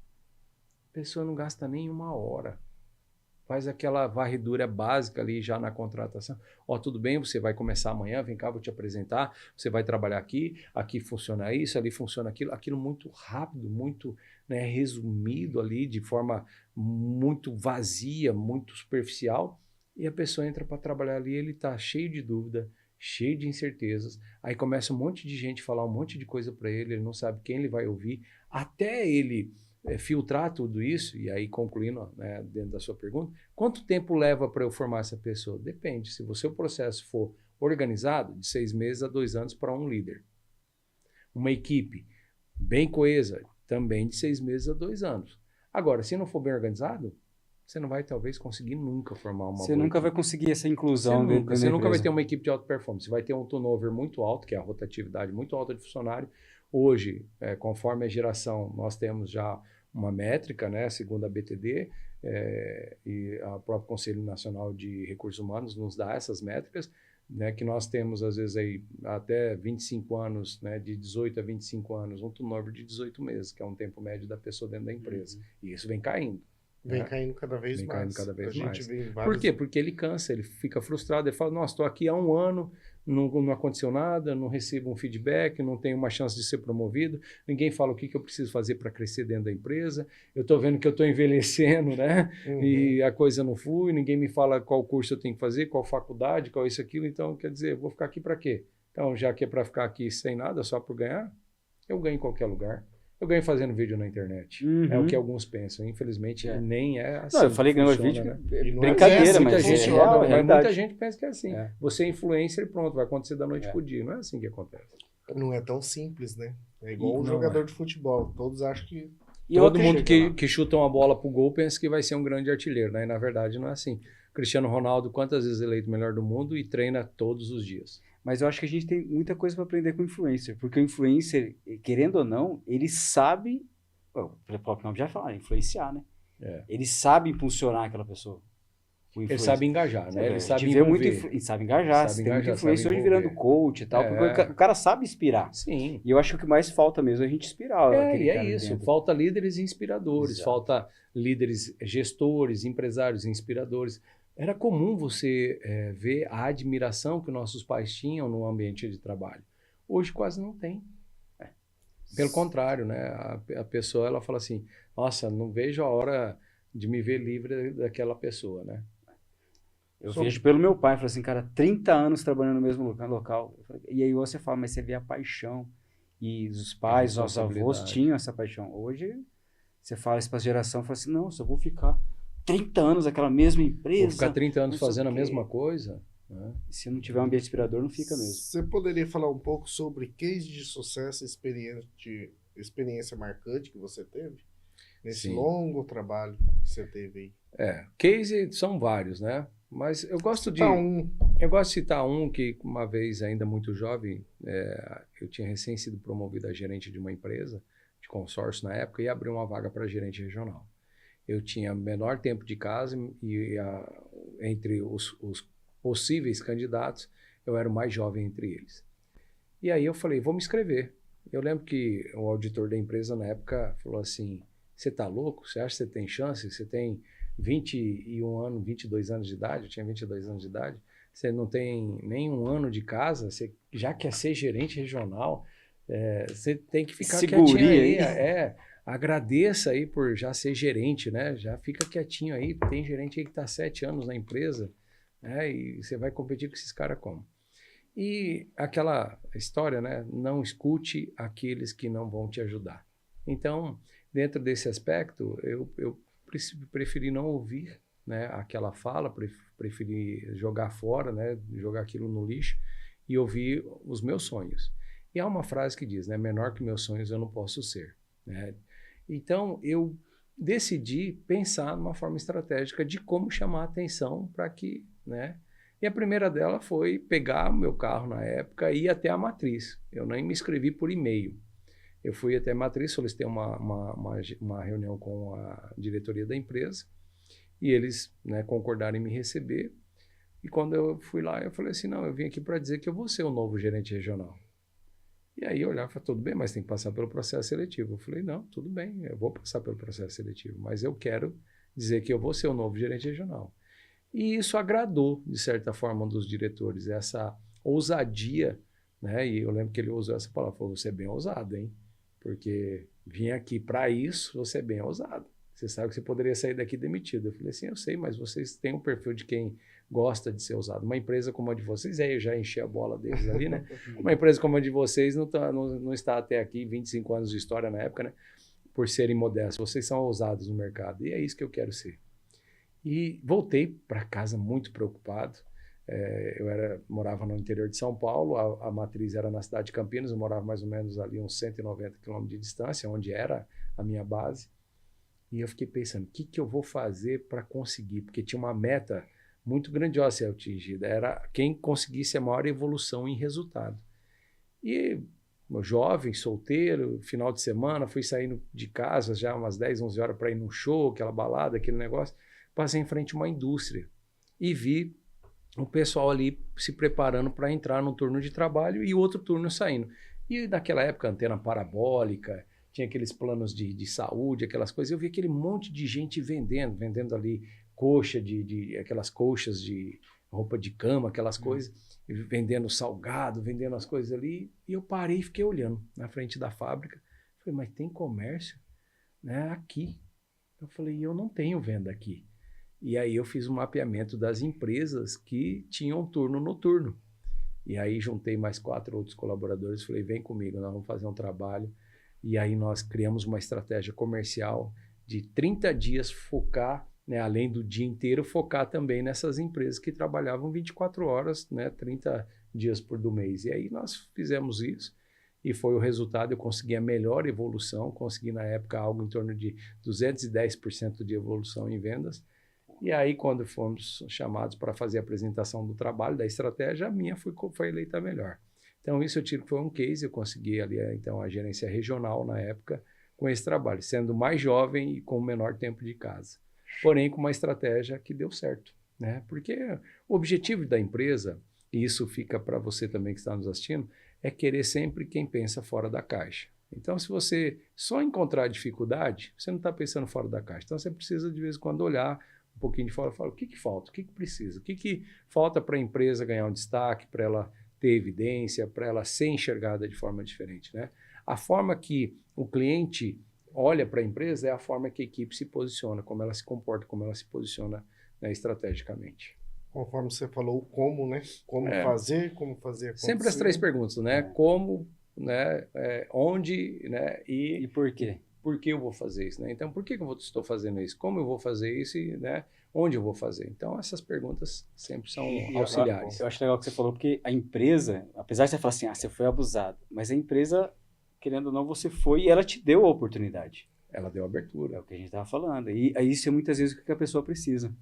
S3: A pessoa não gasta nem 1 hora. Faz aquela varredura básica ali já na contratação. Ó, tudo bem, você vai começar amanhã, vem cá, vou te apresentar, você vai trabalhar aqui funciona isso, ali funciona aquilo muito rápido, muito, né, resumido ali, de forma muito vazia, muito superficial, e a pessoa entra para trabalhar ali, ele está cheio de dúvida, cheio de incertezas. Aí começa um monte de gente falar um monte de coisa para ele, ele não sabe quem ele vai ouvir, até ele filtrar tudo isso. E aí, concluindo, né, dentro da sua pergunta, quanto tempo leva para eu formar essa pessoa? Depende. Se o seu processo for organizado, de 6 meses a 2 anos para um líder. Uma equipe bem coesa, também de 6 meses a 2 anos. Agora, se não for bem organizado, você não vai talvez conseguir nunca formar uma
S1: Você nunca vai conseguir essa inclusão dentro da
S3: Você nunca vai
S1: empresa.
S3: ter uma equipe de alta performance. Você vai ter um turnover muito alto, que é a rotatividade muito alta de funcionário. Hoje, conforme a geração, nós temos já uma métrica, né, segundo a BTD, e o próprio Conselho Nacional de Recursos Humanos nos dá essas métricas, né, que nós temos, às vezes, aí, até 25 anos, né, de 18 a 25 anos, um turnover de 18 meses, que é um tempo médio da pessoa dentro da empresa. E isso vem caindo.
S2: Vem caindo cada vez
S3: Vem
S2: mais.
S3: caindo cada vez
S2: a gente
S3: mais.
S2: vê em
S3: Por
S2: vários...
S3: quê? Porque ele cansa, ele fica frustrado, ele fala, nossa, estou aqui há 1 ano, não aconteceu nada, não recebo um feedback, não tenho uma chance de ser promovido, ninguém fala o que eu preciso fazer para crescer dentro da empresa, eu estou vendo que eu estou envelhecendo, né? E a coisa não flui, ninguém me fala qual curso eu tenho que fazer, qual faculdade, qual isso, aquilo, então, quer dizer, eu vou ficar aqui para quê? Então, já que é para ficar aqui sem nada, só por ganhar, eu ganho em qualquer lugar. Eu ganho fazendo vídeo na internet. É o que alguns pensam. Infelizmente, nem é assim.
S1: Não, eu falei que
S3: que
S1: negócio de
S3: funciona,
S1: vídeo,
S3: né?
S1: brincadeira,
S3: Muita
S1: mas
S3: gente,
S1: é real,
S3: mas
S1: realidade.
S3: muita gente pensa que é assim. Você é influencer e pronto, vai acontecer da noite pro dia. Não é assim que acontece.
S2: Não é tão simples, né? É igual um
S3: Não
S2: jogador de futebol. Todos acham que...
S1: E
S3: Todo
S1: outra-
S3: mundo que chuta uma bola pro gol pensa que vai ser um grande artilheiro, né? E na verdade não é assim. Cristiano Ronaldo, quantas vezes eleito o melhor do mundo e treina todos os dias.
S1: Mas eu acho que a gente tem muita coisa para aprender com o influencer, porque o influencer, querendo ou não, ele sabe, o próprio nome já fala, influenciar, né? Ele sabe impulsionar aquela pessoa.
S3: Ele sabe engajar, né? Ele sabe
S1: vê muito
S3: envolver.
S1: ele sabe engajar,
S3: Sabe
S1: tem muito
S3: engajar,
S1: influencer
S3: sabe
S1: hoje virando
S3: envolver.
S1: coach e tal, porque o cara sabe inspirar.
S3: Sim.
S1: E eu acho que o que mais falta mesmo é a gente inspirar. aquele
S3: E é
S1: cara
S3: isso.
S1: dentro.
S3: Falta líderes inspiradores,
S1: Exato.
S3: falta líderes gestores, empresários inspiradores. Era comum você ver a admiração que nossos pais tinham no ambiente de trabalho. Hoje quase não tem. Pelo contrário, né? A pessoa ela fala assim, nossa, não vejo a hora de me ver livre daquela pessoa, né?
S1: Eu vejo pelo meu pai, falo assim, cara, 30 anos trabalhando no mesmo local. E aí você fala, mas você vê a paixão. E os pais, nossos avós tinham essa paixão. Hoje, você fala isso para a geração, fala assim, não, só vou ficar 30 anos naquela mesma empresa.
S3: Vou ficar 30 anos
S1: não sei
S3: fazendo
S1: o
S3: a
S1: quê.
S3: mesma coisa. Né?
S1: Se não tiver um ambiente inspirador, não fica mesmo.
S2: Você poderia falar um pouco sobre case de sucesso e experiência marcante que você teve? Nesse
S3: Sim.
S2: longo trabalho que você teve aí.
S3: Case são vários, né? Mas eu gosto de... Eu gosto de citar um que, uma vez, ainda muito jovem, eu tinha recém sido promovido a gerente de uma empresa, de consórcio na época, e abri uma vaga para gerente regional. Eu tinha menor tempo de casa e entre os possíveis candidatos, eu era o mais jovem entre eles. E aí eu falei, vou me inscrever. Eu lembro que o auditor da empresa, na época, falou assim, você tá louco? Você acha que você tem chance? Você tem 21 anos, 22 anos de idade, eu tinha 22 anos de idade, você não tem nem 1 ano de casa, você já quer ser gerente regional, você tem que ficar quietinho aí. Agradeça aí por já ser gerente, né? Já fica quietinho aí, tem gerente aí que está 7 anos na empresa, né? E você vai competir com esses caras como? E aquela história, né? Não escute aqueles que não vão te ajudar. Então, dentro desse aspecto, eu preferi não ouvir, né, aquela fala, preferi jogar fora, né, jogar aquilo no lixo e ouvir os meus sonhos. E há uma frase que diz, né, menor que meus sonhos eu não posso ser. Né? Então, eu decidi pensar numa forma estratégica de como chamar a atenção para que... Né, e a primeira dela foi pegar o meu carro na época e ir até a matriz. Eu nem me inscrevi por e-mail. Eu fui até a matriz, solicitei uma reunião com a diretoria da empresa e eles, né, concordaram em me receber. E quando eu fui lá, eu falei assim, não, eu vim aqui para dizer que eu vou ser o novo gerente regional. E aí eu olhava e falei, tudo bem, mas tem que passar pelo processo seletivo. Eu falei, não, tudo bem, eu vou passar pelo processo seletivo, mas eu quero dizer que eu vou ser o novo gerente regional. E isso agradou, de certa forma, um dos diretores, essa ousadia, né? E eu lembro que ele usou essa palavra, falou, você é bem ousado, hein? Porque vim aqui para isso, você é bem ousado. Você sabe que você poderia sair daqui demitido. Eu falei assim, eu sei, mas vocês têm um perfil de quem gosta de ser usado. Uma empresa como a de vocês, aí eu já enchi a bola deles ali, né? Uma empresa como a de vocês não está até aqui, 25 anos de história na época, né? Por serem modestos. Vocês são ousados no mercado. E é isso que eu quero ser. E voltei para casa muito preocupado. Eu morava no interior de São Paulo, a matriz era na cidade de Campinas, eu morava mais ou menos ali uns 190 quilômetros de distância, onde era a minha base. E eu fiquei pensando, o que eu vou fazer para conseguir? Porque tinha uma meta muito grandiosa a ser atingida, era quem conseguisse a maior evolução em resultado. E jovem, solteiro, final de semana, fui saindo de casa já umas 10, 11 horas para ir num show, aquela balada, aquele negócio, passei em frente a uma indústria e vi o pessoal ali se preparando para entrar no turno de trabalho e o outro turno saindo. E naquela época, antena parabólica, tinha aqueles planos de saúde, aquelas coisas. Eu vi aquele monte de gente vendendo ali coxa, aquelas coxas de roupa de cama, aquelas coisas, vendendo salgado, vendendo as coisas ali. E eu parei e fiquei olhando na frente da fábrica. Falei, mas tem comércio, né, aqui. Eu falei, eu não tenho venda aqui. E aí eu fiz um mapeamento das empresas que tinham turno noturno. E aí juntei mais 4 outros colaboradores e falei, vem comigo, nós vamos fazer um trabalho. E aí nós criamos uma estratégia comercial de 30 dias focar, né, além do dia inteiro, focar também nessas empresas que trabalhavam 24 horas, né, 30 dias do mês. E aí nós fizemos isso e foi o resultado, eu consegui a melhor evolução, consegui na época algo em torno de 210% de evolução em vendas. E aí, quando fomos chamados para fazer a apresentação do trabalho, da estratégia, a minha foi eleita a melhor. Então, isso eu tiro que foi um case, eu consegui ali, então, a gerência regional na época com esse trabalho, sendo mais jovem e com menor tempo de casa. Porém, com uma estratégia que deu certo, né? Porque o objetivo da empresa, e isso fica para você também que está nos assistindo, é querer sempre quem pensa fora da caixa. Então, se você só encontrar dificuldade, você não está pensando fora da caixa. Então, você precisa, de vez em quando, olhar um pouquinho de fora e falar o que falta, o que precisa, o que falta para a empresa ganhar um destaque, para ela ter evidência, para ela ser enxergada de forma diferente, né? A forma que o cliente olha para a empresa é a forma que a equipe se posiciona, como ela se comporta, como ela se posiciona, né, estrategicamente.
S2: Conforme você falou, como, né? Como fazer acontecer.
S3: Sempre as 3 perguntas, né? Como, né? Onde, né?
S1: E por quê?
S3: Por que eu vou fazer isso, né? Então, por que eu estou fazendo isso? Como eu vou fazer isso e, né, onde eu vou fazer? Então, essas perguntas sempre são auxiliares.
S1: Eu acho legal o que você falou, porque a empresa, apesar de você falar assim, você foi abusado, mas a empresa, querendo ou não, você foi e ela te deu a oportunidade.
S3: Ela deu abertura.
S1: É o que a gente estava falando. E isso é muitas vezes o que a pessoa precisa.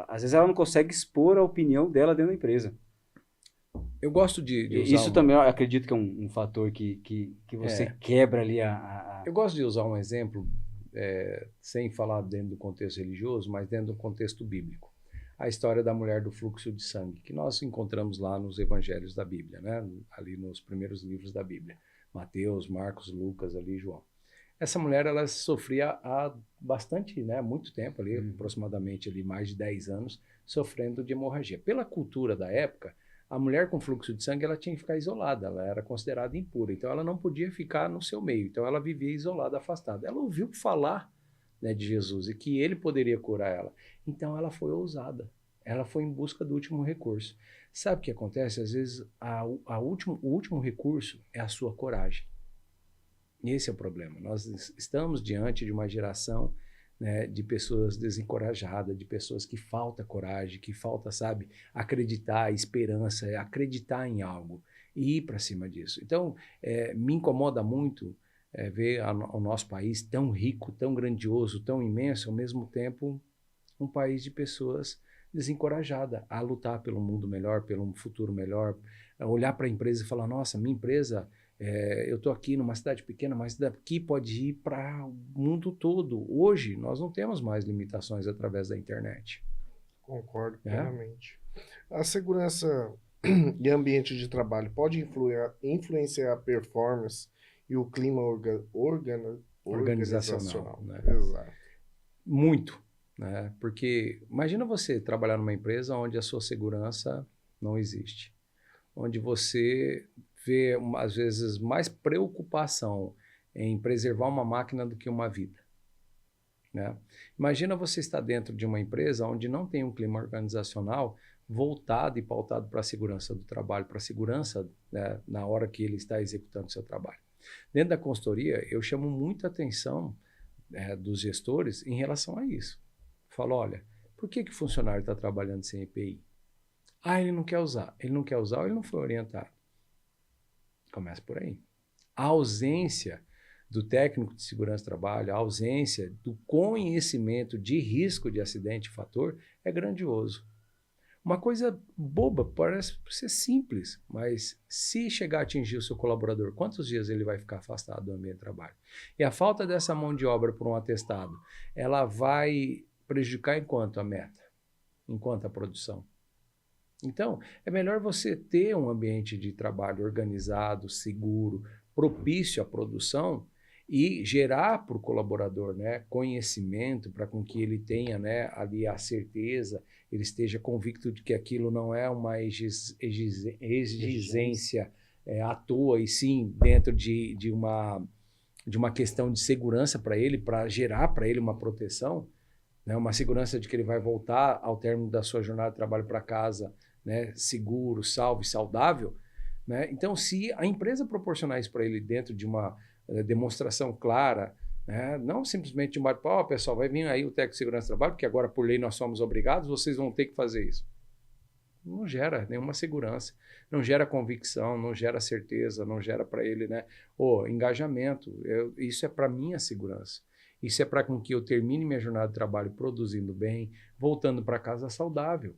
S1: Às vezes ela não consegue expor a opinião dela dentro da empresa.
S3: Eu gosto de usar...
S1: Isso também, eu acredito que é um fator que você quebra ali
S3: Eu gosto de usar um exemplo, sem falar dentro do contexto religioso, mas dentro do contexto bíblico. A história da mulher do fluxo de sangue, que nós encontramos lá nos evangelhos da Bíblia, né? Ali nos primeiros livros da Bíblia. Mateus, Marcos, Lucas, ali, João. Essa mulher, ela sofria há bastante, né, muito tempo, ali, aproximadamente ali, mais de 10 anos, sofrendo de hemorragia. Pela cultura da época, a mulher com fluxo de sangue, ela tinha que ficar isolada, ela era considerada impura, então ela não podia ficar no seu meio, então ela vivia isolada, afastada. Ela ouviu falar, né, de Jesus e que ele poderia curar ela, então ela foi ousada, ela foi em busca do último recurso. Sabe o que acontece? Às vezes o último recurso é a sua coragem. Esse é o problema. Nós estamos diante de uma geração, né, de pessoas desencorajadas, de pessoas que falta coragem, que falta, sabe, acreditar, esperança, acreditar em algo e ir para cima disso. Então, me incomoda muito ver o nosso país tão rico, tão grandioso, tão imenso, ao mesmo tempo um país de pessoas desencorajadas a lutar pelo mundo melhor, pelo futuro melhor, a olhar para a empresa e falar, nossa, minha empresa... eu estou aqui numa cidade pequena, mas daqui pode ir para o mundo todo. Hoje, nós não temos mais limitações através da internet.
S2: Concordo plenamente. A segurança e ambiente de trabalho pode influenciar a performance e o clima organizacional.
S3: Né?
S2: Exato.
S3: Muito. Né? Porque imagina você trabalhar numa empresa onde a sua segurança não existe. Onde você... vê, às vezes, mais preocupação em preservar uma máquina do que uma vida. Né? Imagina você estar dentro de uma empresa onde não tem um clima organizacional, voltado e pautado para a segurança do trabalho, para a segurança, né, na hora que ele está executando o seu trabalho. Dentro da consultoria, eu chamo muita atenção dos gestores em relação a isso. Falo, olha, por que o funcionário está trabalhando sem EPI? Ah, ele não quer usar. Ele não quer usar ou ele não foi orientado? Começa por aí. A ausência do técnico de segurança do trabalho, a ausência do conhecimento de risco de acidente e fator é grandioso. Uma coisa boba, parece ser simples, mas se chegar a atingir o seu colaborador, quantos dias ele vai ficar afastado do ambiente de trabalho? E a falta dessa mão de obra por um atestado, ela vai prejudicar enquanto a meta, enquanto a produção. Então, é melhor você ter um ambiente de trabalho organizado, seguro, propício à produção e gerar para o colaborador, né, conhecimento para com que ele tenha, né, ali a certeza, ele esteja convicto de que aquilo não é uma exigência à toa, e sim dentro de uma questão de segurança para ele, para gerar para ele uma proteção, né, uma segurança de que ele vai voltar ao término da sua jornada de trabalho para casa, né, seguro, salvo e saudável, né? Então, se a empresa proporcionar isso para ele dentro de uma demonstração clara, né, não simplesmente de um bate-papo, pessoal, vai vir aí o técnico de segurança do trabalho, porque agora por lei nós somos obrigados, vocês vão ter que fazer isso. Não gera nenhuma segurança, não gera convicção, não gera certeza, não gera para ele, né, engajamento. Isso é para minha segurança. Isso é para com que eu termine minha jornada de trabalho produzindo bem, voltando para casa saudável,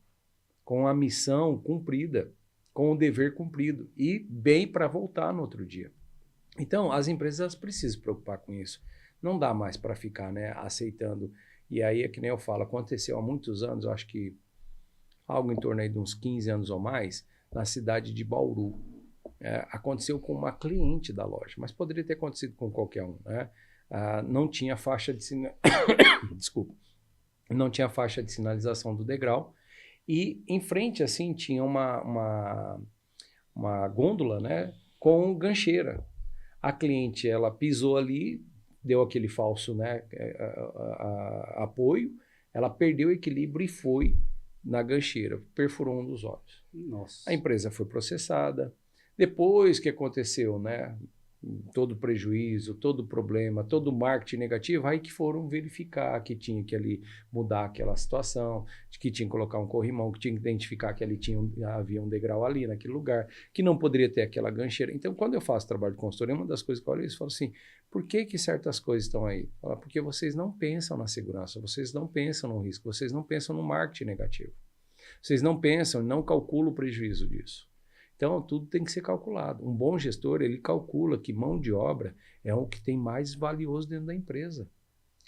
S3: com a missão cumprida, com o dever cumprido e bem para voltar no outro dia. Então, as empresas precisam se preocupar com isso. Não dá mais para ficar, né, aceitando. E aí é que nem eu falo, aconteceu há muitos anos, eu acho que algo em torno aí de uns 15 anos ou mais, na cidade de Bauru. Aconteceu com uma cliente da loja, mas poderia ter acontecido com qualquer um, né? Não tinha faixa de Desculpa. Não tinha faixa de sinalização do degrau. E em frente, assim, tinha uma gôndola, né, com gancheira. A cliente, ela pisou ali, deu aquele falso, né, apoio, ela perdeu o equilíbrio e foi na gancheira, perfurou um dos olhos.
S1: Nossa.
S3: A empresa foi processada. Depois que aconteceu, né, todo prejuízo, todo problema, todo marketing negativo, aí que foram verificar que tinha que ali mudar aquela situação, que tinha que colocar um corrimão, que tinha que identificar que ali havia um degrau ali naquele lugar, que não poderia ter aquela gancheira. Então, quando eu faço trabalho de consultoria, uma das coisas que eu olho, eu falo assim, por que certas coisas estão aí? Falo, porque vocês não pensam na segurança, vocês não pensam no risco, vocês não pensam no marketing negativo. Vocês não pensam, não calculam o prejuízo disso. Então, tudo tem que ser calculado. Um bom gestor, ele calcula que mão de obra é o que tem mais valioso dentro da empresa.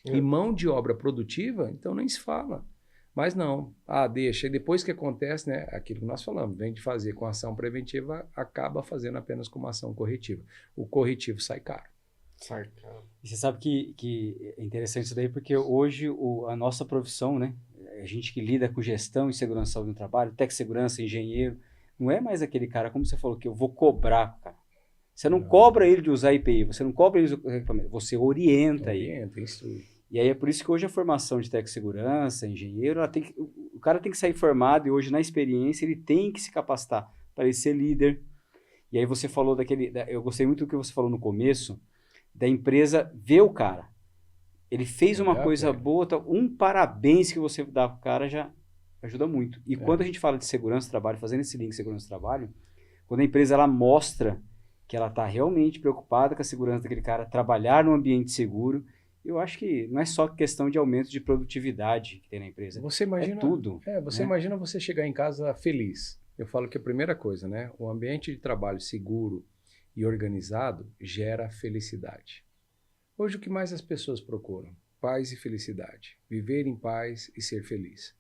S3: E mão de obra produtiva, então nem se fala. Mas não, deixa. E depois que acontece, né, aquilo que nós falamos, vem de fazer com ação preventiva, acaba fazendo apenas com uma ação corretiva. O corretivo sai caro.
S2: Sai caro.
S1: E você sabe que é interessante isso daí, porque hoje a nossa profissão, né, a gente que lida com gestão e segurança e saúde no trabalho, tec-segurança, engenheiro, não é mais aquele cara, como você falou, que eu vou cobrar, cara. Você não cobra ele de usar IPI, você não cobra ele de usar equipamento, você orienta ele.
S3: Instrui.
S1: E aí é por isso que hoje a formação de tec-segurança, engenheiro, o cara tem que sair formado e hoje na experiência ele tem que se capacitar para ele ser líder. E aí você falou eu gostei muito do que você falou no começo, da empresa ver o cara. Ele fez uma coisa boa, um parabéns que você dá pro cara já ajuda muito. E quando a gente fala de segurança do trabalho, fazendo esse link de segurança do trabalho, quando a empresa ela mostra que ela está realmente preocupada com a segurança daquele cara, trabalhar num ambiente seguro, eu acho que não é só questão de aumento de produtividade que tem na empresa.
S3: Você imagina,
S1: é tudo.
S3: Você imagina você chegar em casa feliz. Eu falo que a primeira coisa, né? O ambiente de trabalho seguro e organizado gera felicidade. Hoje o que mais as pessoas procuram? Paz e felicidade. Viver em paz e ser feliz.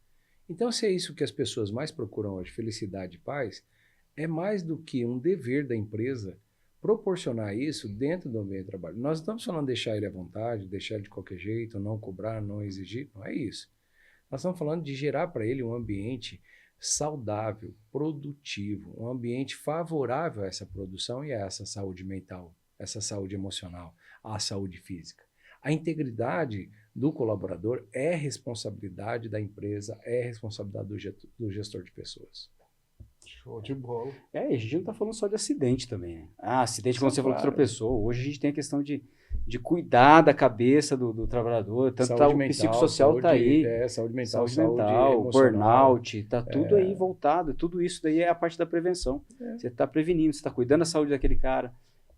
S3: Então, se é isso que as pessoas mais procuram hoje, felicidade e paz, é mais do que um dever da empresa proporcionar isso dentro do ambiente de trabalho. Nós não estamos falando de deixar ele à vontade, deixar ele de qualquer jeito, não cobrar, não exigir, não é isso. Nós estamos falando de gerar para ele um ambiente saudável, produtivo, um ambiente favorável a essa produção e a essa saúde mental, essa saúde emocional, a saúde física. A integridade do colaborador é responsabilidade da empresa, é responsabilidade do gestor de pessoas.
S2: Show de bola.
S1: E a gente não está falando só de acidente também, né? Acidente, como
S3: Sim,
S1: você falou que
S3: claro.
S1: tropeçou. Hoje a gente tem a questão de cuidar da cabeça do trabalhador. Tanto tá, o psicossocial está aí.
S3: Saúde mental,
S1: Saúde mental,
S3: emocional.
S1: burnout, está tudo aí voltado. Tudo isso daí é a parte da prevenção. Você está prevenindo, você está cuidando da saúde daquele cara.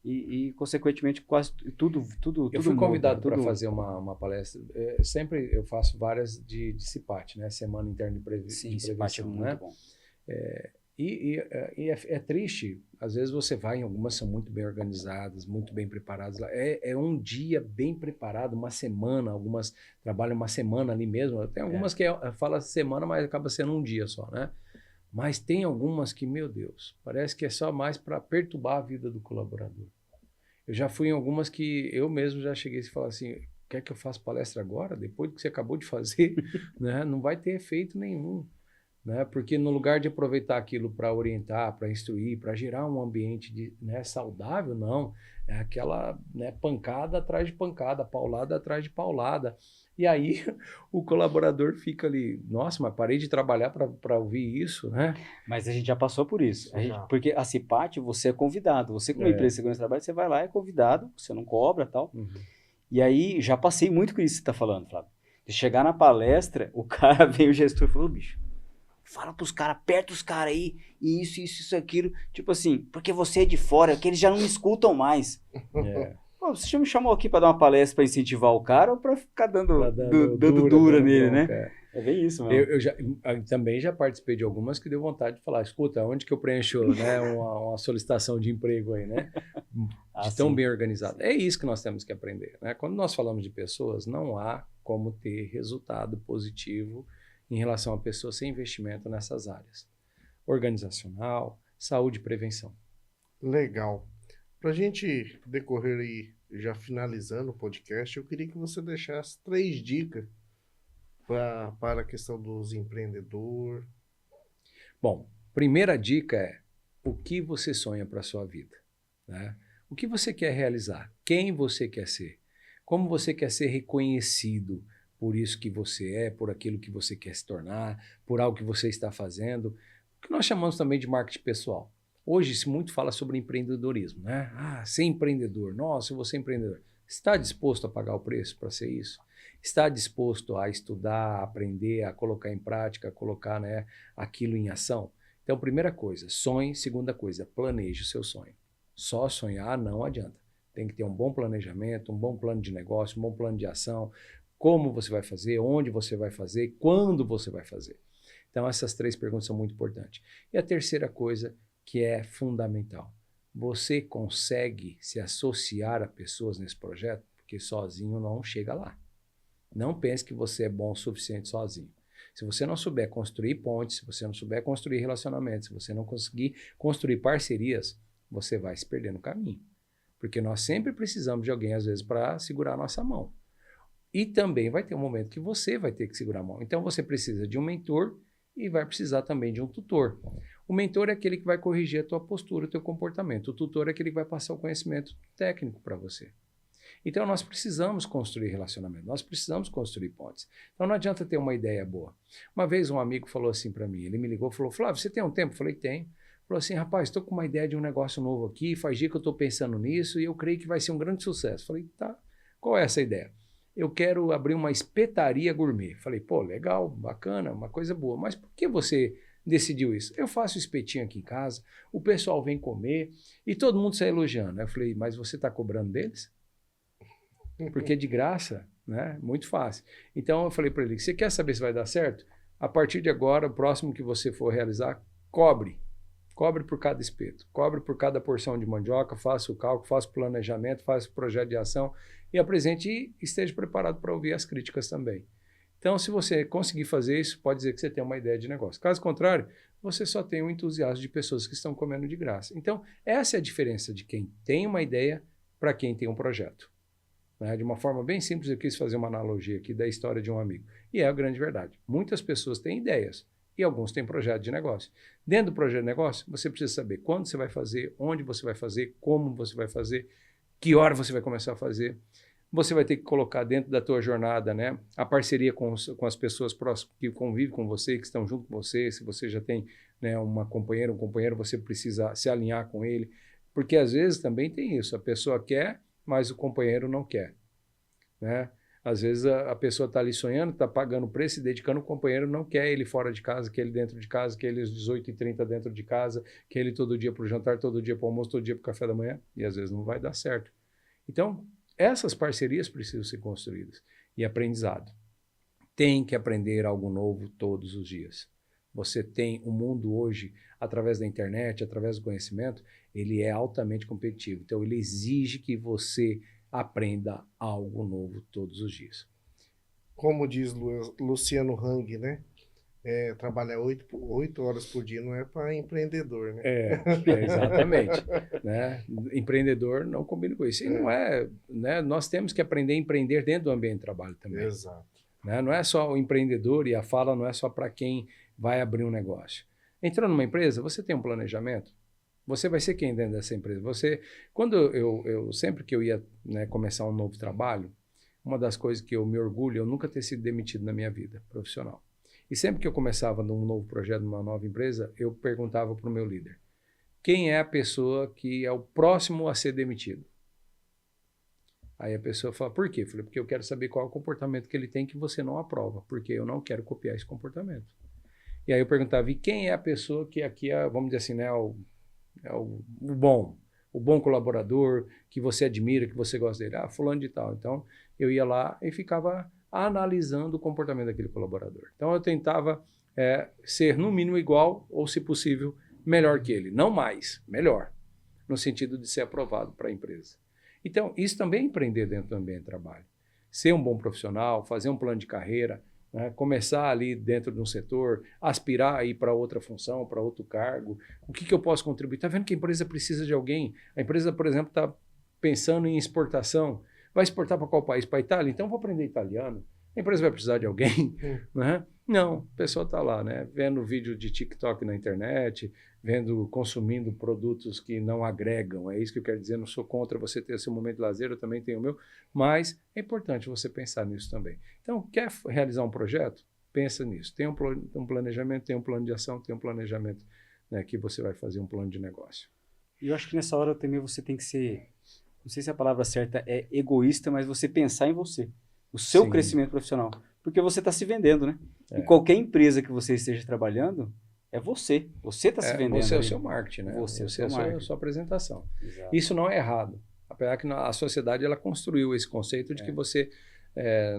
S1: E, consequentemente, quase tudo
S3: Eu fui convidado para
S1: tudo...
S3: fazer uma palestra. Sempre eu faço várias de CIPAT, né? Semana Interna de Prevenção.
S1: Sim, CIPAT é muito
S3: né?
S1: bom.
S3: É triste, às vezes você vai em algumas, são muito bem organizadas, muito bem preparadas. É um dia bem preparado, uma semana, algumas trabalham uma semana ali mesmo. Tem algumas que fala semana, mas acaba sendo um dia só, né? Mas tem algumas que, meu Deus, parece que é só mais para perturbar a vida do colaborador. Eu já fui em algumas que eu mesmo já cheguei a falar assim, quer que eu faça palestra agora, depois do que você acabou de fazer? Né? Não vai ter efeito nenhum. Né? Porque no lugar de aproveitar aquilo para orientar, para instruir, para gerar um ambiente saudável, não. É aquela pancada atrás de pancada, paulada atrás de paulada. E aí o colaborador fica ali, nossa, mas parei de trabalhar para ouvir isso, né?
S1: Mas a gente já passou por isso. Porque a CIPAT, você é convidado. Você, como empresa de segurança do trabalho, você vai lá, é convidado, você não cobra e tal.
S3: Uhum.
S1: E aí, já passei muito com isso que você está falando, Flávio. De chegar na palestra, o cara vem, o gestor, e falou, bicho, fala pros caras, aperta os caras aí, e isso, aquilo. Tipo assim, porque você é de fora, que eles já não me escutam mais. Pô, você já me chamou aqui para dar uma palestra para incentivar o cara ou para ficar dando dura nele, né? É bem isso, mano.
S3: Eu também já participei de algumas que deu vontade de falar, escuta, onde que eu preencho uma solicitação de emprego aí, né? De tão bem organizado. É isso que nós temos que aprender, né? Quando nós falamos de pessoas, não há como ter resultado positivo em relação a pessoas sem investimento nessas áreas. Organizacional, saúde e prevenção.
S2: Legal. Para a gente decorrer aí, já finalizando o podcast, eu queria que você deixasse 3 dicas para a questão dos empreendedores.
S3: Bom, primeira dica é o que você sonha para a sua vida, né? O que você quer realizar? Quem você quer ser? Como você quer ser reconhecido por isso que você é, por aquilo que você quer se tornar, por algo que você está fazendo? O que nós chamamos também de marketing pessoal. Hoje se muito fala sobre empreendedorismo, né? Ser empreendedor. Nossa, eu vou ser empreendedor. Está disposto a pagar o preço para ser isso? Está disposto a estudar, a aprender, a colocar em prática, a colocar, né, aquilo em ação? Então, primeira coisa, sonhe. Segunda coisa, planeje o seu sonho. Só sonhar não adianta. Tem que ter um bom planejamento, um bom plano de negócio, um bom plano de ação. Como você vai fazer, onde você vai fazer, quando você vai fazer. Então, essas 3 perguntas são muito importantes. E a terceira coisa, que é fundamental. Você consegue se associar a pessoas nesse projeto? Porque sozinho não chega lá. Não pense que você é bom o suficiente sozinho. Se você não souber construir pontes, se você não souber construir relacionamentos, se você não conseguir construir parcerias, você vai se perder no caminho. Porque nós sempre precisamos de alguém, às vezes, para segurar a nossa mão. E também vai ter um momento que você vai ter que segurar a mão. Então, você precisa de um mentor e vai precisar também de um tutor. O mentor é aquele que vai corrigir a tua postura, o teu comportamento. O tutor é aquele que vai passar o conhecimento técnico para você. Então, nós precisamos construir relacionamento, nós precisamos construir pontes. Então, não adianta ter uma ideia boa. Uma vez um amigo falou assim para mim, ele me ligou e falou, Flávio, você tem um tempo? Eu falei, tenho. Falou assim, rapaz, estou com uma ideia de um negócio novo aqui, faz dia que eu estou pensando nisso e eu creio que vai ser um grande sucesso. Eu falei, tá, qual é essa ideia? Eu quero abrir uma espetaria gourmet. Eu falei, pô, legal, bacana, uma coisa boa, mas por que você decidiu isso? Eu faço espetinho aqui em casa, o pessoal vem comer e todo mundo sai elogiando. Eu falei, mas você está cobrando deles? Porque de graça, né? Muito fácil. Então eu falei para ele, você quer saber se vai dar certo? A partir de agora, o próximo que você for realizar, cobre. Cobre por cada espeto, cobre por cada porção de mandioca, faça o cálculo, faça o planejamento, faça o projeto de ação e apresente e esteja preparado para ouvir as críticas também. Então, se você conseguir fazer isso, pode dizer que você tem uma ideia de negócio. Caso contrário, você só tem um entusiasmo de pessoas que estão comendo de graça. Então, essa é a diferença de quem tem uma ideia para quem tem um projeto. De uma forma bem simples, eu quis fazer uma analogia aqui da história de um amigo. E é a grande verdade. Muitas pessoas têm ideias e alguns têm projeto de negócio. Dentro do projeto de negócio, você precisa saber quando você vai fazer, onde você vai fazer, como você vai fazer, que hora você vai começar a fazer. você vai ter que colocar dentro da tua jornada, né, a parceria com as pessoas próximas que convivem com você, que estão junto com você. Se você já tem, né, uma companheira, um companheiro, você precisa se alinhar com ele, porque às vezes também tem isso, a pessoa quer, mas o companheiro não quer, né? Às vezes a pessoa está ali sonhando, está pagando preço e dedicando, o companheiro não quer ele fora de casa, quer ele dentro de casa, quer ele às 18h30 dentro de casa, quer ele todo dia para o jantar, todo dia para o almoço, todo dia para o café da manhã, e às vezes não vai dar certo. Então, essas parcerias precisam ser construídas. E aprendizado. Tem que aprender algo novo todos os dias. Você tem o mundo hoje, através da internet, através do conhecimento, ele é altamente competitivo. Então, ele exige que você aprenda algo novo todos os dias.
S2: Como diz Luciano Hang, né? Trabalhar 8 horas por dia não é para empreendedor, né?
S3: Exatamente. Né? Empreendedor não combina com isso. E não é, né? Nós temos que aprender a empreender dentro do ambiente de trabalho também.
S2: Exato.
S3: Né? Não é só o empreendedor, e a fala não é só para quem vai abrir um negócio. Entrou numa empresa, você tem um planejamento? Você vai ser quem dentro dessa empresa? Quando eu sempre que eu ia, né, começar um novo trabalho, uma das coisas que eu me orgulho é eu nunca ter sido demitido na minha vida profissional. E sempre que eu começava num novo projeto, numa nova empresa, eu perguntava para o meu líder, quem é a pessoa que é o próximo a ser demitido? Aí a pessoa fala, por quê? Eu falei, porque eu quero saber qual é o comportamento que ele tem que você não aprova, porque eu não quero copiar esse comportamento. E aí eu perguntava, e quem é a pessoa que aqui é, vamos dizer assim, né, o bom colaborador, que você admira, que você gosta dele? Ah, fulano de tal. Então, eu ia lá e ficava analisando o comportamento daquele colaborador. Então, eu tentava ser, no mínimo, igual ou, se possível, melhor que ele. Não mais, melhor, no sentido de ser aprovado para a empresa. Então, isso também é empreender dentro do ambiente de trabalho. Ser um bom profissional, fazer um plano de carreira, né, começar ali dentro de um setor, aspirar a ir para outra função, para outro cargo. O que eu posso contribuir? Está vendo que a empresa precisa de alguém? A empresa, por exemplo, está pensando em exportação. Vai exportar para qual país? Para a Itália? Então, vou aprender italiano. A empresa vai precisar de alguém? Né? Não, a pessoa está lá, né, vendo vídeo de TikTok na internet, consumindo produtos que não agregam. É isso que eu quero dizer, não sou contra você ter seu momento de lazer, eu também tenho o meu, mas é importante você pensar nisso também. Então, quer realizar um projeto? Pensa nisso. Tem um planejamento, tem um plano de ação, tem um planejamento, né, que você vai fazer um plano de negócio.
S1: E eu acho que nessa hora também você tem que ser, não sei se a palavra certa é egoísta, mas você pensar em você, o seu
S3: Sim.
S1: crescimento profissional, porque você está se vendendo, né? Em qualquer empresa que você esteja trabalhando, é você. Você está se vendendo.
S3: Você é o
S1: ali.
S3: seu marketing, né?
S1: Você é o
S3: é
S1: seu
S3: a
S1: marketing.
S3: sua apresentação.
S1: Exato.
S3: Isso não é errado. Apesar que a sociedade ela construiu esse conceito de que você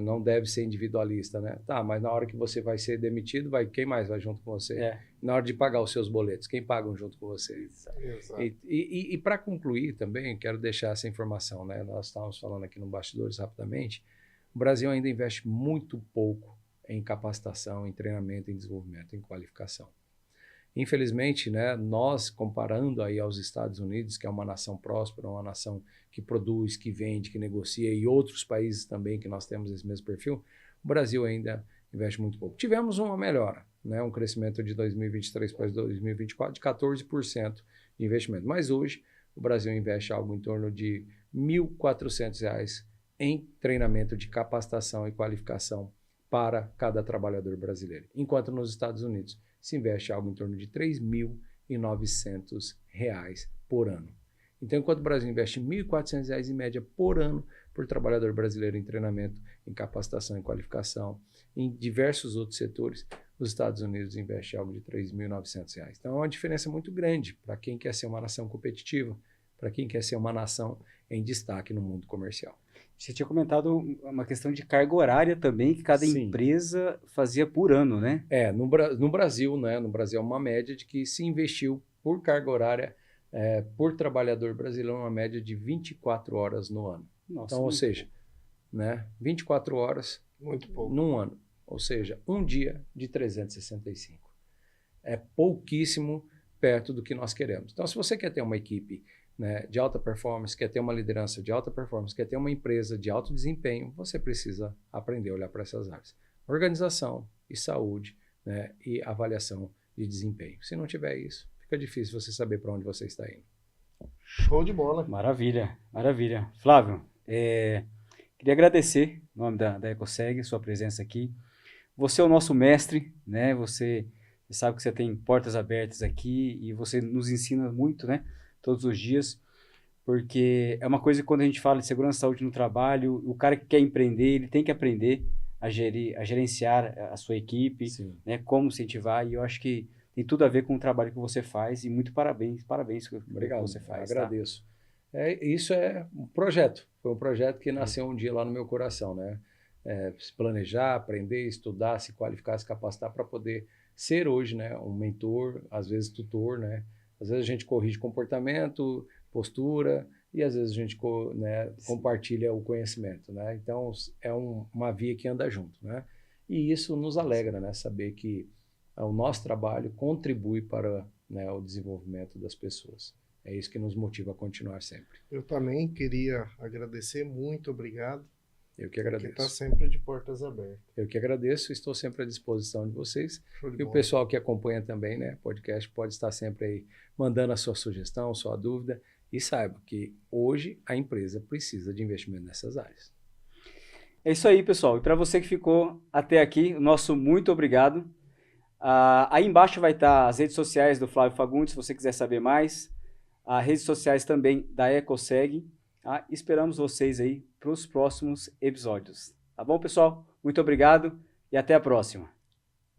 S3: não deve ser individualista, né? Tá, mas na hora que você vai ser demitido, quem mais vai junto com você? Na hora de pagar os seus boletos, quem pagam junto com você?
S2: Exato.
S3: E para concluir também, quero deixar essa informação, né? Nós estávamos falando aqui no Bastidores rapidamente, o Brasil ainda investe muito pouco em capacitação, em treinamento, em desenvolvimento, em qualificação. Infelizmente, né, nós, comparando aí aos Estados Unidos, que é uma nação próspera, uma nação que produz, que vende, que negocia, e outros países também que nós temos esse mesmo perfil, o Brasil ainda investe muito pouco. Tivemos uma melhora, né, um crescimento de 2023 para 2024 de 14% de investimento, mas hoje o Brasil investe algo em torno de R$ 1.400 em treinamento de capacitação e qualificação para cada trabalhador brasileiro, enquanto nos Estados Unidos se investe algo em torno de R$ 3.900 por ano. Então, enquanto o Brasil investe R$ 1.400 em média por ano por trabalhador brasileiro em treinamento, em capacitação e qualificação, em diversos outros setores, os Estados Unidos investem algo de R$ 3.900. Então, é uma diferença muito grande para quem quer ser uma nação competitiva, para quem quer ser uma nação em destaque no mundo comercial.
S1: Você tinha comentado uma questão de carga horária também, que cada
S3: Sim.
S1: empresa fazia por ano, né?
S3: No Brasil, né? No Brasil é uma média de que se investiu por carga horária por trabalhador brasileiro uma média de 24 horas no ano.
S1: Nossa,
S3: então, ou seja, né, 24 horas
S2: Muito pouco.
S3: num ano. Ou seja, um dia de 365. É pouquíssimo perto do que nós queremos. Então, se você quer ter uma equipe, né, de alta performance, quer ter uma liderança de alta performance, quer ter uma empresa de alto desempenho, você precisa aprender a olhar para essas áreas. Organização e saúde, né, e avaliação de desempenho. Se não tiver isso, fica difícil você saber para onde você está indo.
S2: Show de bola.
S1: Maravilha, maravilha. Flávio, Queria agradecer, em nome da EcoSeg, sua presença aqui. Você é o nosso mestre, né? Você sabe que você tem portas abertas aqui e você nos ensina muito, né? Todos os dias, porque é uma coisa que quando a gente fala de segurança e saúde no trabalho, o cara que quer empreender, ele tem que aprender a gerenciar a sua equipe, né? Como incentivar, e eu acho que tem tudo a ver com o trabalho que você faz e muito parabéns pelo que você faz.
S3: Agradeço. Isso é um projeto, foi um projeto que nasceu um dia lá no meu coração, né? Se planejar, aprender, estudar, se qualificar, se capacitar para poder ser hoje, né, um mentor, às vezes tutor, né? Às vezes a gente corrige comportamento, postura, e às vezes a gente, né, compartilha o conhecimento, né? Então é uma via que anda junto, né? E isso nos alegra, né? Saber que o nosso trabalho contribui para, né, o desenvolvimento das pessoas. É isso que nos motiva a continuar sempre.
S2: Eu também queria agradecer, muito obrigado.
S3: Eu que agradeço.
S2: Porque está sempre de portas abertas.
S3: Eu que agradeço, estou sempre à disposição de vocês.
S2: Show de
S3: E
S2: bola.
S3: o pessoal que acompanha também, né, podcast, pode estar sempre aí mandando a sua sugestão, sua dúvida. E saiba que hoje a empresa precisa de investimento nessas áreas.
S1: É isso aí, pessoal. E para você que ficou até aqui, o nosso muito obrigado. Aí embaixo vai estar as redes sociais do Flávio Fagundes, se você quiser saber mais. As redes sociais também da EcoSeg. Esperamos vocês aí para os próximos episódios. Tá bom, pessoal? Muito obrigado e até a próxima.